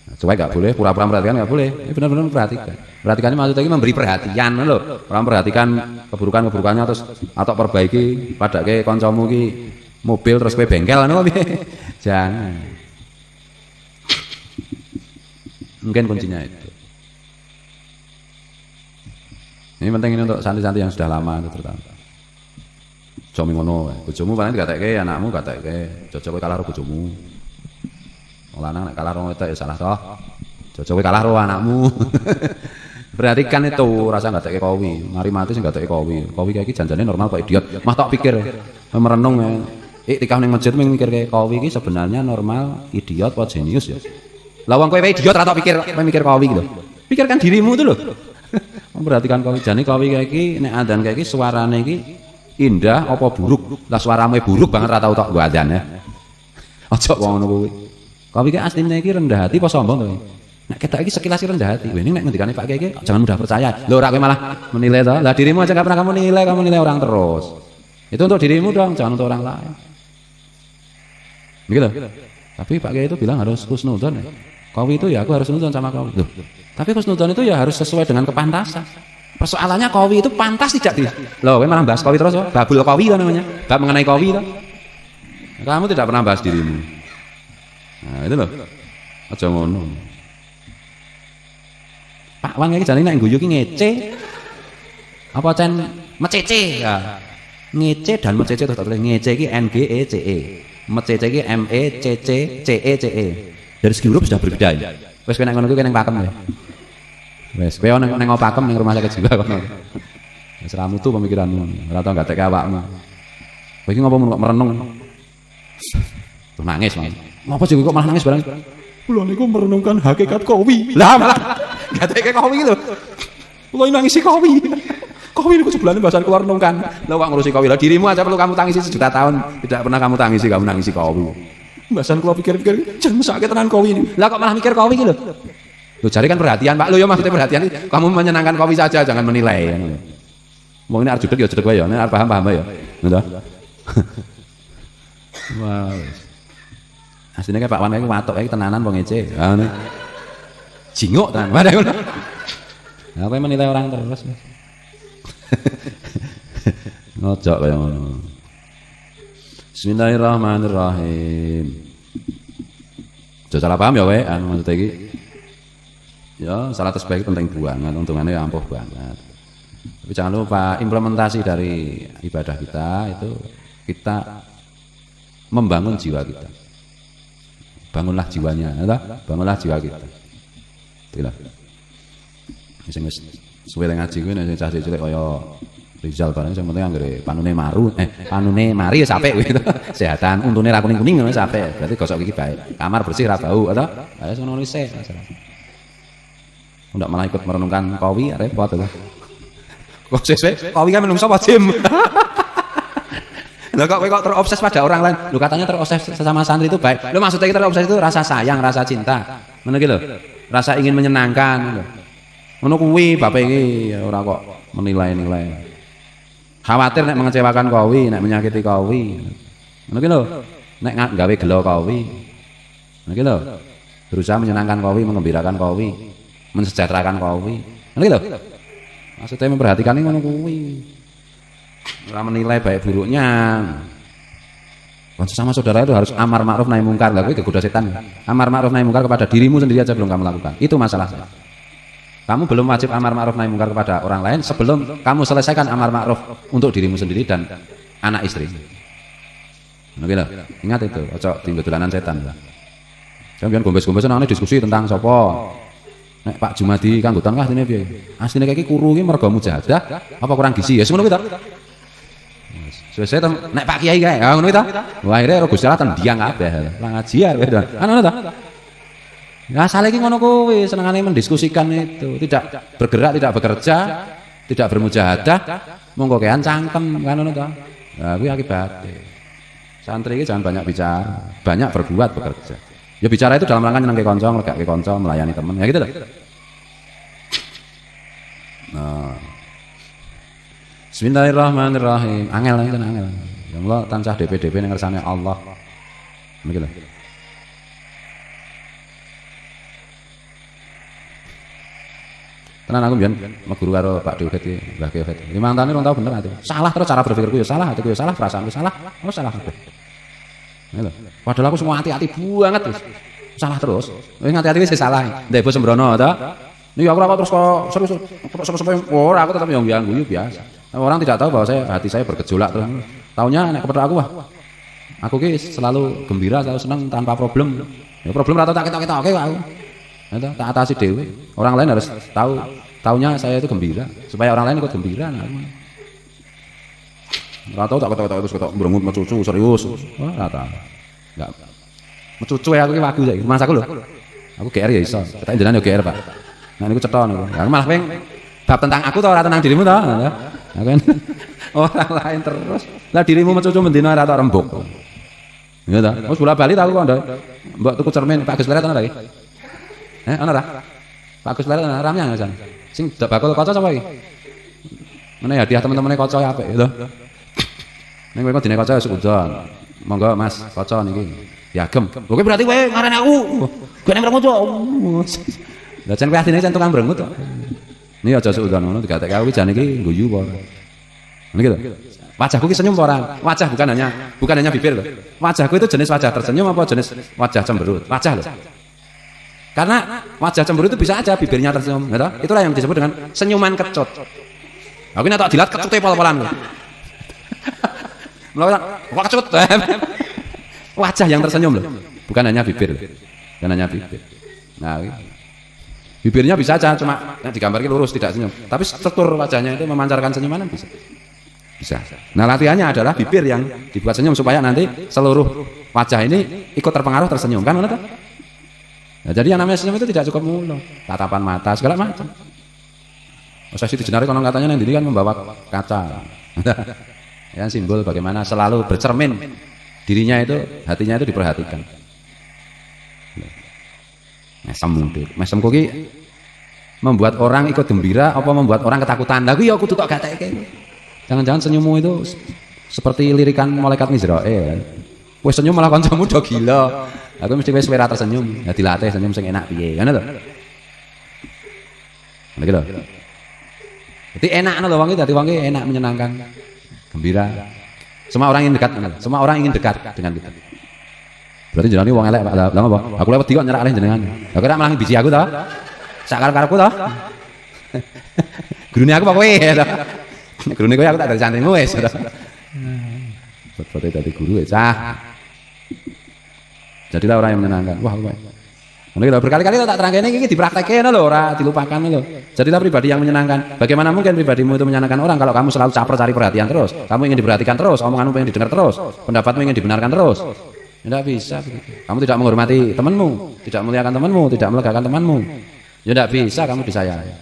Cuek nggak boleh, pura-pura perhatikan nggak boleh. Ini benar-benar perhatikan. Perhatikan ini maksudnya memberi perhatian loh. Orang perhatikan keburukan-keburukannya terus atau perbaiki pada ke koncomu ki mobil terus ke bengkel anu jangan. Mungkin kuncinya itu. Ini penting ini untuk santri-santri yang sudah lama itu terutama. Jomi ngono, bojomu paling dikatakke anakmu dikatakke cocok kowe kalah karo bojomu. Lanang nek kalah karo wedok ya salah toh. Cocok kowe kalah karo anakmu. Perhatikan itu, rasa enggak teke kowi. Mari mati sing enggak teke kowi. Kowi kayak iki janjane normal kok idiot. Mah tak pikir merenung iktikaf ning masjid mikirke kowi iki sebenarnya normal, idiot apa jenius ya. Lah wong kowe idiot ora tak pikir, kowe mikir kowi gitu. Pikirkan dirimu itu loh. Memperhatikan kowi jane kowi kayak iki nek adzan kayak iki suarane iki indah apa buruk? Lah suaramu buruk banget ora tau tok nggo adzan ya. Aja wong ngono kuwi. Kowi ki asline iki rendah hati apa sombong to? Nek ketok iki sekilas rendah hati. Wah ini nek ngendikane Pak Kiai iki jangan mudah percaya. Lho ora kowe malah menilai to. Lah dirimu aja enggak pernah kamu nilai orang terus. Itu untuk dirimu dong, jangan untuk orang lain. Begitu. Tapi Pak Kiai itu bilang harus husnudzon ya. Kowi itu ya aku harus husnudzon sama kowi. Loh. Tapi husnudzon itu ya harus sesuai dengan kepantasan. Persoalannya kowi itu pantas tidak di. Loh, kowe malah bahas kowi terus, babul kowi kan namanya. Bab mengenai kowi to. Kamu tidak pernah bahas dirimu. Nah, itu loh. Aja ngono. Pak Wan iki jane nek guyu ki ngece. Apa cen mecece ya. Ngece dan mecece terus tulis ngece ki N G E C E. Mecece ki M E C C C E C E. Dari segi huruf sudah berbeda ya. Wes kowe nek ngono kuwi ning pakem ya. Wes kowe ning pakem ning rumah sakit jiwa kono. Wis ra mutu pemikiranmu. Ora tau gatek awakmu. Kowe iki ngopo merenung. Tuh nangis, Mas. Ngapa sih kok malah nangis barang? Kula niku merenungkan hakikat kowi. Lah malah gatek kowi lho. Kula nangisi kowi. Kowi niku sebelane bahasan keluar renungkan. Lah wak ngurusi kowi. Lah dirimu aja perlu kamu tangisi sejuta tahun, tidak pernah kamu nangisi kowi. Bahasan kula pikir-pikir jan mesake tenan kowi ini. Lah kok malah mikir kowi iki lho. Lho jare kan perhatian, Pak. Lho ya maksudnya perhatian kamu menyenangkan kowi saja, jangan menilai. Wong ini arep jedeg ya jedeg wae ya, nek arep paham ya. Ngono. Wah. Aslinya kayak Pak Wan kayak watok kayak tenanan wong ece. Ngono. Jinguk tenan. Waduh ngono. Nah, kowe menilai orang terus. Ngojok kaya ngono. Bismillahirrahmanirrahim. Aja salah paham ya kowe, anu maksud iki. Ya, salah tasbih penting banget, untungannya ampuh banget. Tapi jangan lupa implementasi dari ibadah kita itu kita membangun jiwa kita. Bangunlah jiwanya, bangunlah jiwa kita. Itulah. Sing wis suwe ngaji kuwi nek cah cilik kaya Rizal barang sing penting anggere panune mari ya sampe kuwi. Kesehatan untune ra kuning-kuning ngono sampe. Berarti gosok iki baik. Kamar bersih ra bau atau wis ngono wis masalah. Ndak malah ikut merenungkan kowi repot lho. Kok sesuk kowi kan menungso apa jim? Lah kok kowe kok terobses pada orang lain? Lu katanya terobses sesama santri itu baik. Lu maksudnya terobses itu rasa sayang, rasa cinta. Ngono iki lho. Rasa ingin menyenangkan lho. Ngono kuwi bapak iki ora kok menilai-nilai. Khawatir nek mengecewakan kowi, nek menyakiti kowi. Ngono iki lho. Nek gawe gelo kowi. Ngono iki lho. Berusaha menyenangkan kowi, mengembirakan kowi, mensejahterakan kowi. Ngono iki lho. Maksudnya memperhatikan ngono kuwi. Ora menilai baik buruknya. Sesama saudara itu harus amar ma'ruf nahi mungkar. Lah kowe kegoda setan. Amar ma'ruf nahi mungkar kepada dirimu sendiri aja belum kamu lakukan. Itu masalah saya. Kamu belum wajib amar ma'ruf nahi mungkar kepada orang lain sebelum kamu selesaikan amar ma'ruf untuk dirimu sendiri dan anak istri. Oke lah, ingat itu, ojo tinggal dolanan setan lah. Jangan gombes-gombesan ana diskusi tentang sapa. Nek Pak Jumadi kanggotan kah dene piye? Asline kaya iki kuru iki mergo mujahadah apa kurang gizi ya ngono kuwi ta? Suwe-suwe to nek Pak Kiai kae, ngono kuwi ta? Wah akhire Gusti Allah tendiang kabeh. Lah ngaji ya kowe. Ngono ta? Nah, asale iki ngono kuwi, senengane mendiskusikan itu, tidak bergerak, tidak bekerja, tidak bermujahadah, monggo kean cangkem kan ngono ta. Nah, kuwi akibate. Santri iki jangan banyak bicara, banyak berbuat, bekerja. Ya bicara itu dalam rangka nyenengke kanca, nglegake kanca, melayani teman, ya gitu loh. Nah. Bismillahirrahmanirrahim. Angel itu angel. Ya Allah tansah DP-DP ning ngersane Allah. Niki lho. Tenan aku mbiyen meguru karo Pak Diuget iki, Mbah Diuget. 5 tahun rong tau bener ati. Salah terus cara berpikirku ya salah, hatiku ya salah, perasaanku salah. Oh salah kabeh. Ngono. Padahal aku semua hati-hati banget wis. Salah terus. Wis hati-hati wis salah. Ndek bos sembrono to. Niki aku ora terus kok serius sampai ora aku tetap yang guyu biasa. Orang tidak tahu bahwa hati saya bergejolak terus. Taunya nek kepada aku wah. Aku ki selalu gembira, selalu senang tanpa problem. Ya problem rata tak ketok-ketoke kok aku. Itu tak atasi dewe. Orang lain harus tahu, taunya saya itu gembira supaya orang lain ikut gembira. Rata tak ketok-ketok terus ketok mbrengut mecucu serius. Wah, rata. Enggak. Mecucu aku ki wagu saiki. Mas aku lho. Aku GR ya iso. Ketek jenengan yo GR, Pak. Nah niku cetha niku. Ya malah peng bab tentang aku to ora tentang dirimu to. Ya kan. Orang lain terus. Lah dirimu mecucu mendino ora tok rembug. Ya ta. Wis bola-bali ta aku kok, Mbok tuku cermin Pak Gus Leret ana ta iki? Ana ra? Pak Gus Leret ana ramnya jan. Sing bakul kaca sapa iki? Mene hadiah teman-temane kaca apik lho. Ning kowe dine kaca sukudon. Monggo Mas, kaca niki. Diagem. Oke berarti kowe ngarani aku. Kowe nek mrengut kok. Lah jan kowe adine jan tukang mrengut kok. Niki aja sukudon ngono digatek aku jan iki guyu apa. Niki lho. Wajahku ki senyum orang. Wajah bukan hanya bibir loh. Wajahku itu jenis wajah tersenyum apa jenis wajah cemberut? Wajah loh. Karena wajah cemberut itu bisa aja bibirnya tersenyum, gitu? Itulah yang disebut dengan senyuman kecut. Aku ini tak dilat kecutnya pol-polan loh. Melawan, wah kecut. Wajah yang tersenyum loh, bukan hanya bibir, bukan hanya bibir. Nah, bibirnya bisa aja cuma digambarkan lurus tidak senyum, tapi struktur wajahnya itu memancarkan senyuman bisa. Bisa. Nah latihannya adalah bibir yang dibuat senyum supaya nanti seluruh wajah ini ikut terpengaruh tersenyum kan? Nah, jadi yang namanya senyum itu tidak cukup mulu, tatapan mata segala macam. Saya itu jenari konon katanya yang ini kan membawa kaca, yang simbol bagaimana selalu bercermin dirinya itu hatinya itu diperhatikan. Mesem kuki membuat orang ikut gembira, apa membuat orang ketakutan? Lagu ya aku tuh kok gatek kayak. Jangan-jangan senyummu itu seperti lirikan malaikat Mizrail. Wes senyum malah kancamu do gila. Aku mesti wis ora tersenyum. Ya dilatih senyum sing enak piye. Ngono to. Lagi lho. Jadi enak lho wong iki dadi wong iki enak menyenangkan. Gembira. Semua orang ingin dekat, semua orang ingin dekat dengan kita. Berarti jenenge wong elek Pak. Lah apa? Aku lewat iki kok nyerak jenengan. Lah kira malah biji aku to. Sak karepku to. Gurune aku apa kowe to. Gurune kowe aku tak dari santrimu wis. Foto dari guru wis. Jadilah orang yang menyenangkan. Wah, kowe. Ngono lho berkali-kali tak terangkene iki dipraktekke lho ora dilupakan lho. Jadilah pribadi yang menyenangkan. Bagaimana mungkin pribadimu itu menyenangkan orang kalau kamu selalu caper cari perhatian terus. Kamu ingin diperhatikan terus, omonganmu pengen didengar terus, pendapatmu ingin dibenarkan terus. Tidak bisa begitu. Kamu tidak menghormati temanmu, tidak memuliakan temanmu, tidak melegakan temanmu. Ya tidak bisa kamu disayangi.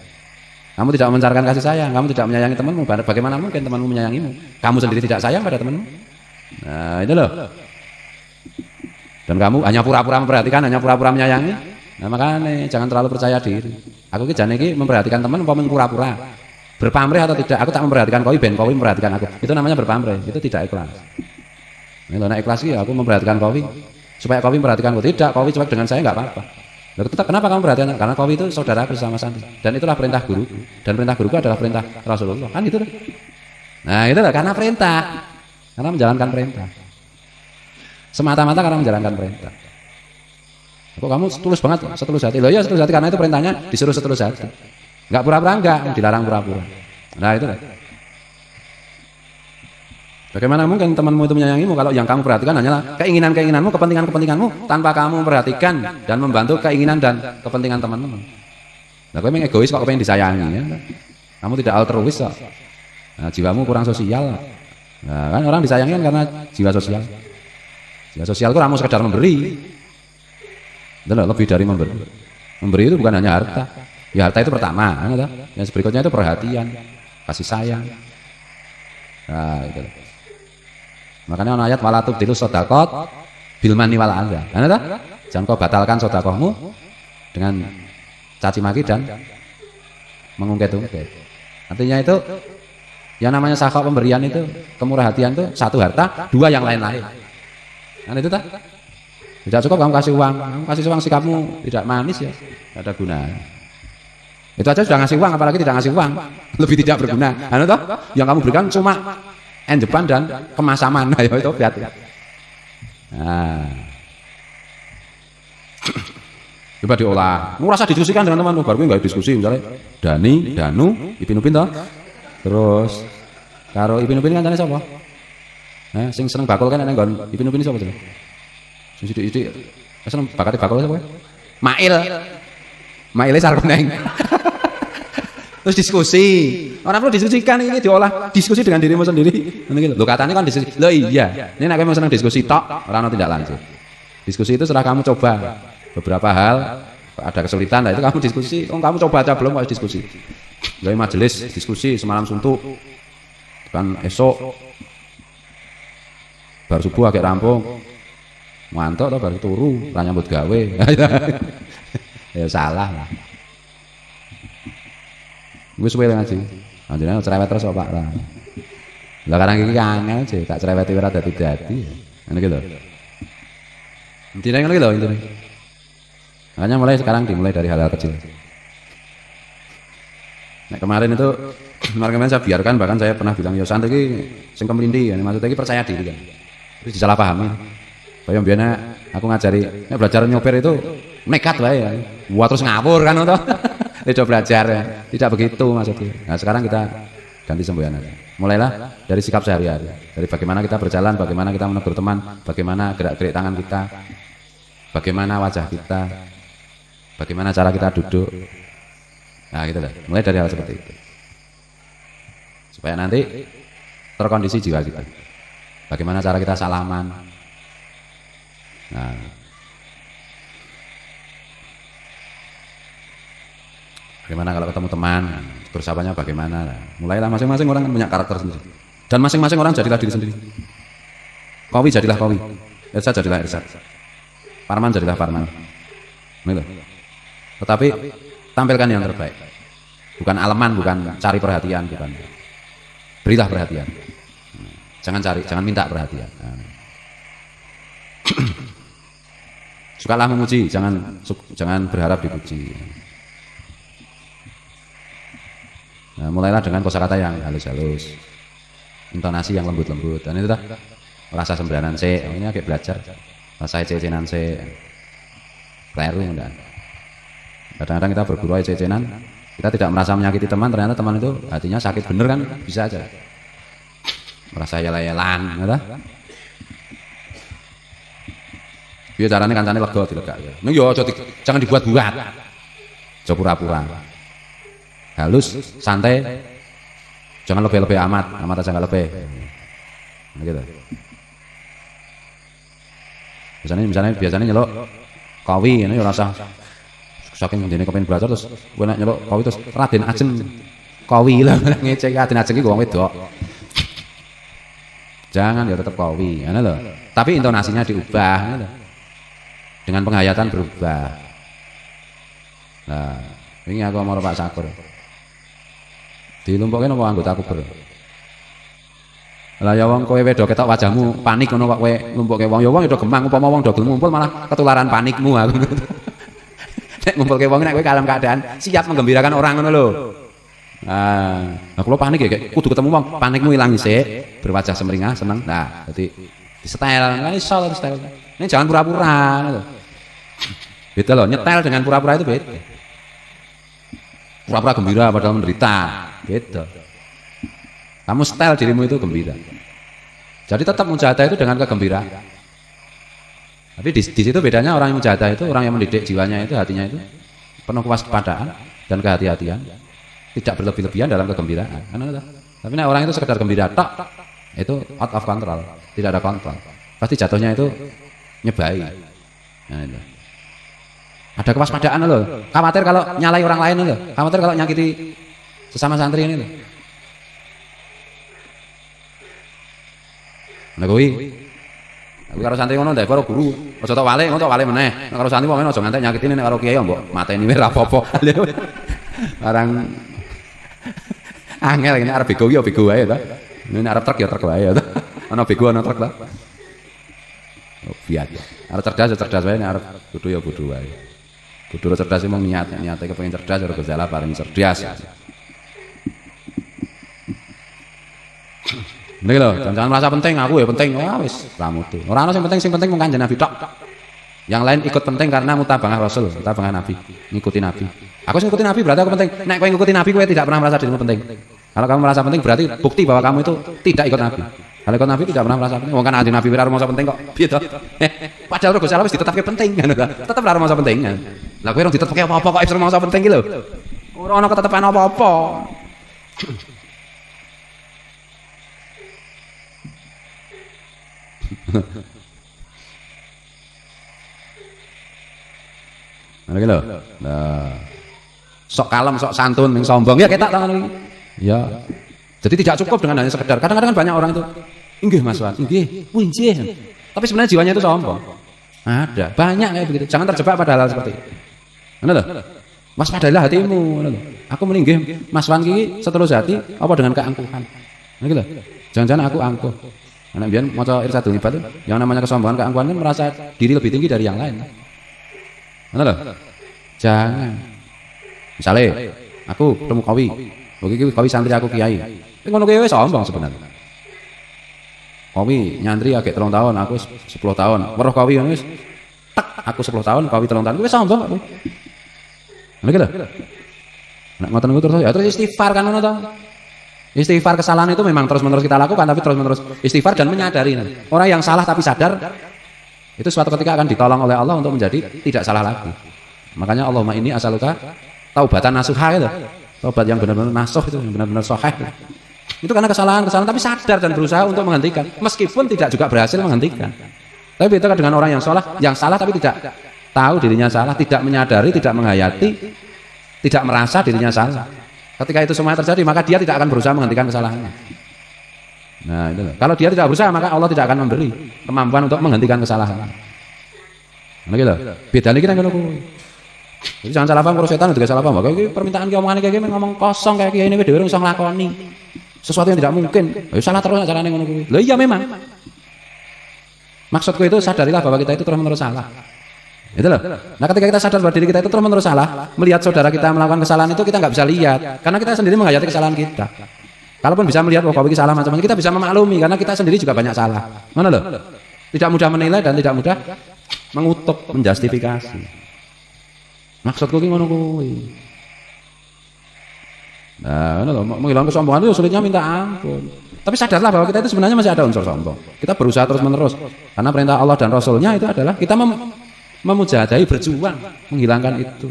Kamu tidak memancarkan kasih sayang, kamu tidak menyayangi temanmu. Bagaimana mungkin temanmu menyayangimu? Kamu sendiri tidak sayang pada temanmu. Nah, itu loh. Dan kamu hanya pura-pura memperhatikan, hanya pura-pura menyayangi. Nah, makanya jangan terlalu percaya diri. Aku ki jane iki memperhatikan teman apa pura-pura. Berpamrih atau tidak? Aku tak memperhatikan kowe ben kowe memperhatikan aku. Itu namanya berpamrih. Itu tidak ikhlas. Nek ikhlas iki aku memperhatikan kowe supaya kowe memperhatikanku. Tidak, kowe cuek dengan saya enggak apa-apa. Lalu tetap kenapa kamu perhatian? Karena kau itu saudaraku sama santri. Dan itulah perintah guruku. Dan perintah guruku adalah perintah Rasulullah. Kan itu. Nah, itu karena perintah. Karena menjalankan perintah. Semata-mata karena menjalankan perintah. Kok kamu setulus banget, setulus hati. Loh ya setulus hati karena itu perintahnya disuruh setulus hati. Enggak pura-pura enggak, dilarang pura-pura. Nah, itu. Bagaimana mungkin temanmu itu menyayangimu kalau yang kamu perhatikan hanyalah keinginan-keinginanmu, kepentingan-kepentinganmu tanpa kamu memperhatikan dan membantu keinginan dan kepentingan temanmu. Nah, kamu memang egois kok pengen disayangi ya. Kamu tidak altruis kok. Nah, jiwamu kurang sosial. Nah, kan orang disayangi kan karena jiwa sosial. Jiwa sosial itu ramu sekedar memberi. Itu lebih dari memberi. Memberi itu bukan hanya harta. Ya harta itu pertama, kan? Yang berikutnya itu perhatian, kasih sayang. Nah, itu. Makanya ada ayat wala tubdilu shadaqat bil manni wal adza. Jangan kau batalkan sedekahmu dengan caci maki dan mengungkit-ungkit. Artinya itu yang namanya sakha pemberian itu, kemurah hatian itu satu harta, dua yang lain-lain. Kan itu tak? Tidak cukup kamu kasih uang sikapmu tidak manis ya, tidak ada gunanya. Itu aja sudah ngasih uang, apalagi tidak ngasih uang, lebih tidak berguna. Anu toh, yang kamu berikan cuma enjepan dan kemasaman. Ayo itu lihat. Nah. Coba diolah. Ngerasa diskusikan dengan teman, baru enggak diskusi misalnya Dani, Danu, Ipin Upin toh. Terus karo Ipin Upin kancane sapa? Nah, sing seneng bakul kan ana nggon Ipin Upin sapa to? Sing sithik-sithik seneng bakate bakul sapa? Mail. Maile Sarkoneng. Terus diskusi. Orang perlu diskusikan ini diolah, diskusi dengan dirimu sendiri. Ngene iki lho. Lho katanya kan diskusi. Loh iya. Ini nek kowe seneng diskusi tok, ora ono tindak lanjut. Diskusi itu setelah kamu coba beberapa hal, ada kesulitan, nah itu kamu diskusi. Oh, kamu coba aja belum kok diskusi. Gawe majelis diskusi semalam suntuk. Kan esok baru subuh agak rampung. Mantuk to baru turu, ora nyambut gawe. Ya salah lah. Gue suwe ngaji. Anjene cerewet terus kok Pak. Lah kadang iki angel sih, tak cereweti ora dadi-dadi. Ngene iki lho. Intine ngene iki lho intine. Makanya mulai sekarang dimulai dari hal-hal kecil. Nah, kemarin itu kemarin saya biarkan, bahkan saya pernah bilang ya santai iki sing kemlindi ya, maksudnya iki percaya diri kan. Terus disalahpahami. Kaya mbiyen aku ngajari nek belajar nyopir itu nekat wae ya. Wah terus ngawur kan to. Itu belajar ya. Tidak begitu maksudnya. Nah, sekarang kita ganti semboyan aja. Mulailah dari sikap sehari-hari. Dari bagaimana kita berjalan, bagaimana kita menegur teman, bagaimana gerak-gerik tangan kita, bagaimana wajah kita, bagaimana cara kita duduk. Nah, gitu lah. Mulai dari hal seperti itu. Supaya nanti terkondisi jiwa kita. Bagaimana cara kita salaman. Nah, bagaimana kalau ketemu teman, bersapanya bagaimana? Mulailah masing-masing orang punya karakter sendiri. Dan masing-masing orang jadilah diri sendiri. Kowi jadilah Kowi. Irsad jadilah Irsad. Parman jadilah Parman. Gitu. Tetapi tampilkan yang terbaik. Bukan aleman, bukan cari perhatian, bukan. Berilah perhatian. Jangan minta perhatian. Sukalah memuji, jangan berharap dipuji. Nah, mulailah dengan kosakata yang halus-halus, intonasi yang lembut-lembut, dan itu dah rasa sembranan se. Ini agak belajar rasa cecenan se. Kleru enggak. Kadang-kadang kita berguru cecenan, kita tidak merasa menyakiti teman, ternyata teman itu hatinya sakit bener kan, bisa aja. Merasa yel-yelan, gitu. Biar caranya kancane lega dilegak ya. Ning yo aja jangan dibuat-buat. Aja pura-pura. Halus, santai. Jangan lebih-lebih amat aja enggak lebih. Nah, gitu. Biasanya nyelok kawi ini ya rasa saking ndene kepengin belajar terus kowe nek nyelok kawi terus Raden Ajeng kawi lah ngecek Raden Ajeng iki wong wedok. Jangan ya tetap kawi, ngono lho. Tapi intonasinya diubah ngono. Dengan penghayatan berubah. Nah, ini aku mau Pak Sakur. Dilumpukke napa anggota aku ber. Lah ya wong kowe wedok ketok wajahmu panik ngono kok kowe ngumpukke wong. Ya wong do gemang upama wong do gelem ngumpul malah ketularan panikmu aku. Nek ngumpulke wong nek kowe dalam keadaan siap menggembirakan orang ngono lho. Nah, aku lo panik ya kayak kudu ketemu wong, panikmu ilang sik, berwajah semeringah seneng. Nah, dadi di setel, kan iso di setel. Ini jangan pura-pura gitu. Beda loh, nyetel dengan pura-pura itu beda. Pura-pura gembira padahal menderita, beda. Kamu setel dirimu itu gembira. Jadi tetap mujahadah itu dengan kegembiraan. Tapi di situ bedanya orang yang mujahadah itu, orang yang mendidik jiwanya itu, hatinya itu penuh kewaspadaan dan kehati-hatian. Tidak berlebih-lebihan dalam kegembiraan. Tapi nah, orang itu sekedar gembira tok, itu out of control, tidak ada kontrol. Pasti jatuhnya itu nyebai. Nah, itu. Ada kewaspadaan loh. Khawatir kalau nyalai orang lain loh. Khawatir kalau nyakiti sesama santri ini loh. Nah, aku karo santri ngono ndek karo guru, aja tok wale, ngono tok wale meneh. Nek karo santri pokoke aja ngantek nyakitine, nek karo kiai mbok mateni wis ra apa-apa. Barang angel ini arep bego ya bego wae to. Ini arep truk ya truk wae to. Ana bego ana truk to. Oh, biat. Arep cerdas ya cerdas wae, nek arep bodho ya bodho wae. Kudu cerdas mung niate kepengin cerdas karo Gusti Allah paring cerdas. Niki lho, jangan merasa penting aku ya penting. Wah wis ramutu. Ora ono sing penting mung Kanjeng Nabi tok. Yang lain ikut penting karena mutabangah Rasul, mutabangah Nabi, ngikuti Nabi. Aku ngikuti Nabi berarti aku penting. Nek kowe ngikuti Nabi kowe tidak pernah merasa dirimu penting. Kalau kamu merasa penting berarti bukti bahwa kamu itu tidak ikut Nabi. Kalau ikut Nabi tidak pernah merasa penting. Wong kan Kanjeng Nabi ora merasa penting kok. Piye to? Padahal Gusti Allah wis ditetapke penting kan. Tetep ora merasa penting. Lah kowe ora ditetapke apa-apa kok wis merasa penting iki lho. Ora ono ketetepan apa-apa. Lagi lho. Nah. Sok kalem, sok santun, yang sombong ya ketak tangan iki. Ya. Jadi tidak cukup dengan hanya sekedar. Kadang-kadang kan banyak orang itu, "Inggih Mas Wan, inggih, inggih." Tapi sebenarnya jiwanya itu sombong. Ada, banyak kayak begitu. Jangan terjebak pada hal seperti itu. Ngono lho. Waspadailah hatimu, ngono lho. Aku meninggi Mas Wan iki setulus hati apa dengan keangkuhan. Lagi lho. Jangan-jangan aku angkuh. Anak biar maca Irsadul Ibad yang namanya kesombongan, keangkuhan kan merasa diri lebih tinggi dari yang lain. Ngono lho. Jangan. Misalnya aku ketemu kawi santri aku kiai. Ngono kuwi wis sombong sebenarnya. Kawi nyantri agak 3 tahun, aku 10 tahun. Weruh kawi wis tek aku 10 tahun, kawi 3 tahun. Kuwi sombong kok. Ngono ki lho. Nek ngoten niku terus istighfar kan ngono to. Istighfar kesalahan itu memang terus-menerus kita lakukan, tapi terus-menerus istighfar dan menyadari. Orang yang salah tapi sadar itu suatu ketika akan ditolong oleh Allah untuk menjadi tidak salah lagi. Makanya Allahumma inni as'aluka taubatan nasuha itu. Taubat yang benar-benar nasuh itu, yang benar-benar sahih. Itu karena kesalahan tapi sadar dan berusaha untuk menghentikan. Meskipun tidak juga berhasil menghentikan. Tapi itu kan dengan orang yang salah tapi tidak tahu dirinya salah, tidak menyadari, tidak menghayati, tidak merasa dirinya salah. Ketika itu semua terjadi, maka dia tidak akan berusaha menghentikan kesalahannya. Nah, itu loh. Kalau dia tidak berusaha, maka Allah tidak akan memberi kemampuan untuk menghentikan kesalahan. Nah, gitu. Bedanya kita ngono kuwi. Jadi jangan salah paham karo setan juga salah paham. Kayak permintaan ki omongane kayak ngomong kosong kayak kiai ini dhewe ora iso nglakoni. Sesuatu yang tidak mungkin. Ya salah terus carane ngono kuwi. Lho iya memang. Maksudku itu sadarilah bahwa kita itu terus-menerus salah. Itu loh. Nah ketika kita sadar bahwa diri kita itu terus-menerus salah, melihat saudara kita melakukan kesalahan itu kita nggak bisa lihat, karena kita sendiri menghayati kesalahan kita. Kalaupun bisa melihat bahwa kita salah macam-macam, kita bisa memaklumi karena kita sendiri juga banyak salah. Mana loh? Tidak mudah menilai dan tidak mudah mengutuk, menjustifikasi. Maksudku ki ngono kuwi. Nah, ngono lho, menghilangkan kesombongan itu sulitnya minta ampun. Tapi sadarlah bahwa kita itu sebenarnya masih ada unsur sombong. Kita berusaha terus-menerus karena perintah Allah dan Rasulnya itu adalah kita memujadahi, berjuang menghilangkan itu.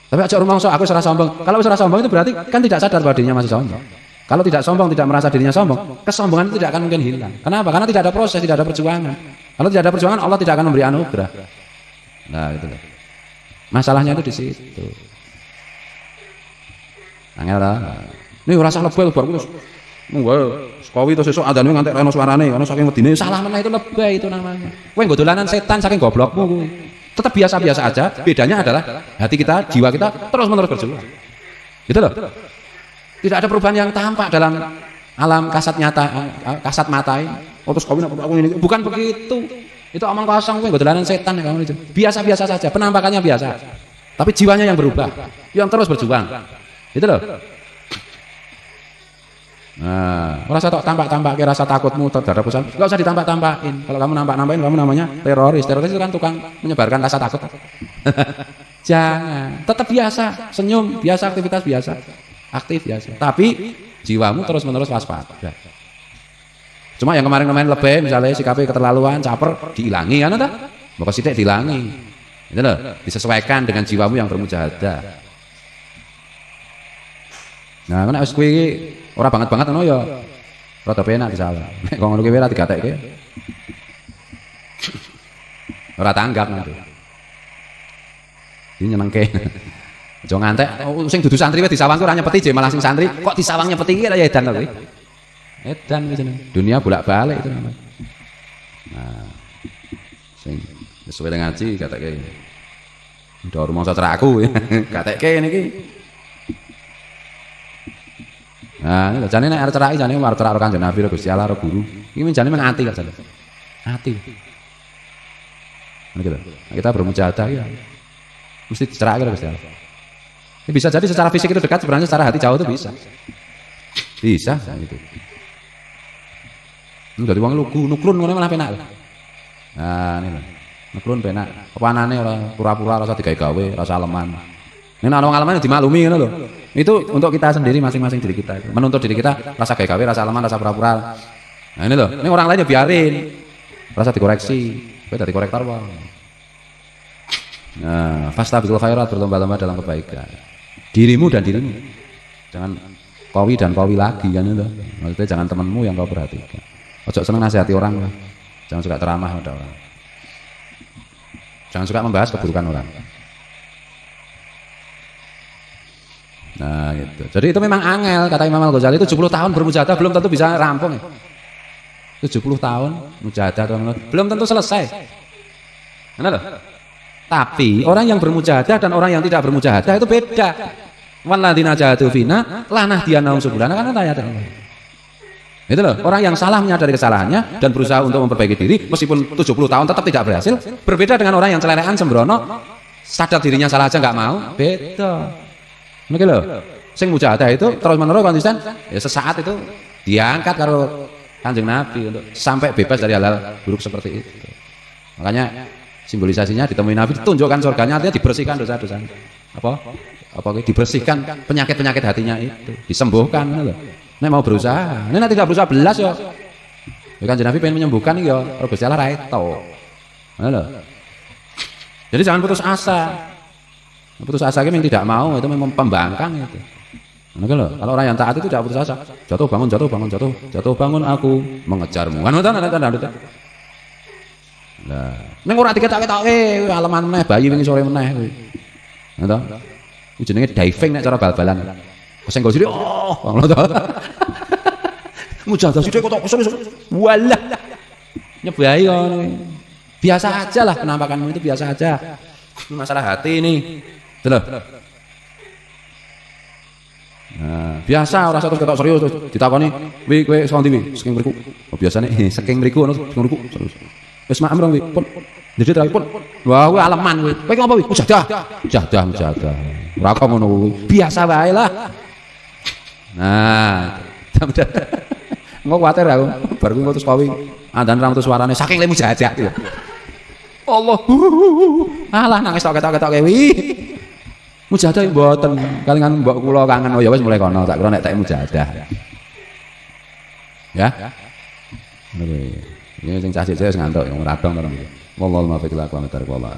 Tapi aja rumah aku serah sombong. Kalau serah sombong itu berarti kan tidak sadar bahwa dirinya masih sombong. Kalau tidak sombong, tidak merasa dirinya sombong, kesombongan itu tidak akan mungkin hilang. Kenapa? Karena tidak ada proses, tidak ada perjuangan. Kalau tidak ada perjuangan, Allah tidak akan memberi anugerah. Nah, itu loh. Masalahnya itu di situ. Angel lah. Ini rasa lebay baru terus. Sekawi terus sesuk adane ngantek reno suarane, ana saking wedine salah meneh itu lebay itu namanya. Kowe nggo dolanan setan saking goblokmu kuwi. Tetap biasa-biasa aja, bedanya adalah hati kita, jiwa kita terus-menerus berjuang. Gitu loh. Tidak ada perubahan yang tampak dalam alam kasat nyata, kasat mata ini. Oh terus kawin aku ini bukan begitu. Itu omong kosong kowe nggo dolanan setan kamu itu. Biasa-biasa saja, penampakannya biasa. Tapi jiwanya yang berubah, yang terus berjuang. Gitu loh. Nah, rasa tampak-tampake rasa takutmu terhadap usaha, enggak usah ditampak-tampakin. Kalau kamu nampak-nampakin, kamu namanya teroris. Teroris itu kan tukang menyebarkan rasa takut. Jangan, tetap biasa, senyum, biasa, aktivitas biasa, aktif biasa. Tapi jiwamu terus-menerus waspada. Cuma yang kemarin-kemarin lebih, misalnya sikapnya keterlaluan, caper, dihilangi kan ada? Maka sidik dihilangi. Itu loh, disesuaikan dengan jiwamu yang bermujahadah. Nah, nek wis kuwi ora banget-banget ngono ya rada penak disalah. Nek kok ngono kuwi ora digatekke. Ora tanggap nanti. Ini nyenengke. Aja ngantek sing dudu santri wis disawang ora nyepeti je malah sing santri kok disawang nyepeti iki ya edan to kuwi. Edan wis jeneng. Dunia bolak-balik itu namanya. Nah, sing sesuai dengan ngaji gatekke. Ndor mangsa ceraku gatekke niki. Nah, ini jane nek arep ceraki jane arep cerak karo Kanjeng Nabi karo Gusti Allah karo guru. Iki jane men ati kok jane. Ati. Gitu. Kita bermujahadah ya. Mesti dicerakake lho Gusti Allah. Ini bisa jadi secara fisik itu dekat, sebenarnya secara hati jauh itu bisa. Bisa gitu. Dari wong lugu, nuklun ngono malah penak. Nah, ini lho. Nuklun penak. Kepanane ora pura-pura rasa digawe-gawe, rasa aleman. Ini ana wong aleman dimaklumi ngono lho. Itu untuk kita sendiri masing-masing diri kita itu. Menuntut diri kita rasa gawe-gawe, rasa aleman, rasa pura-pura. Nah, ini lho. Ini orang lain ya biarin. Rasa dikoreksi. Kowe dadi korektor wae. Nah, fastabiqul khairat, berlomba-lomba dalam kebaikan. Dirimu dan dirimu. Jangan kowi dan kowi lagi kan itu. Maksudnya jangan temanmu yang kau perhatikan. Ojo seneng nasihati orang lah. Jangan suka ceramah pada orang. Jangan suka membahas keburukan orang. Nah gitu. Jadi itu memang angel kata Imam Al-Ghazali itu 70 tahun bermujahadah belum tentu bisa rampung ya. 70 tahun mujahadah belum tentu selesai. Benar loh? Tapi orang yang bermujahadah dan orang yang tidak bermujahadah itu beda. Walladzina jahadu fina lanahdiyannahum subulana kan ayat Allah. Itu loh, orang yang salah menyadari kesalahannya dan berusaha untuk memperbaiki diri meskipun 70 tahun tetap tidak berhasil, berbeda dengan orang yang celelekan sembrono, sadar dirinya salah aja nggak mau, beda. Niki loh, sing mujahadah itu terus-menerus konsisten, ya sesaat itu diangkat karo Kanjeng Nabi untuk sampai bebas dari hal-hal buruk seperti itu. Makanya simbolisasinya ditemui Nabi, ditunjukkan surganya, artinya dibersihkan dosa-dosa. Apa dibersihkan penyakit-penyakit hatinya itu, disembuhkan loh. Nek mau berusaha, ini nanti tidak berusaha belas ya. Kanjeng Nabi pengen menyembuhkan ya, kalau Gusti Allah ra eto. Ngono. Jadi jangan putus asa. Putus asa yang tidak mau itu memang pembangkang itu. Ngono lho. Kalau orang yang taat itu tidak putus asa. Jatuh bangun, jatuh bangun, jatuh bangun aku mengejarmu. Kan ngoten ada. Lah, ning ora diketok-ketoke aleman meneh bayi wingi sore meneh kuwi. Ngono. Ku jenenge diving nek cara bal-balan. Kesenggol sithik ngono to. Mujahadah sithik kok walah. Nyebai ngono. Biasa aja lah penampakanmu itu biasa aja. Ini masalah hati ini. Loh. Nah, biasa ora satu ketok serius terus ditakoni, "Wi kowe saka ndi wi?" Saking mriku. Oh, biasane saking mriku ngono, saking mriku. Wis maem rong wi. Pun. Jadi terakhir pun. Wah, kowe aleman kowe. Kowe ngopo wi? Mujahadah. Mujahadah. Ora kok ngono kuwi. Biasa wae lah. Nah, engko kuwatir aku, bar kuwi ngutus kowi, andan ra metu suarane saking lemu jajak gitu. Allah. Alah nangis tok-tok wi. Mujahadah mboten, kalingan mbok kula kangen oh ya wis mulai kono, tak kira nek tak mujahadah. Ya. Ini sing cah cek wis ngantuk, ora dong to. Wallahu muwaffiq ila aqwamit thoriq wallah.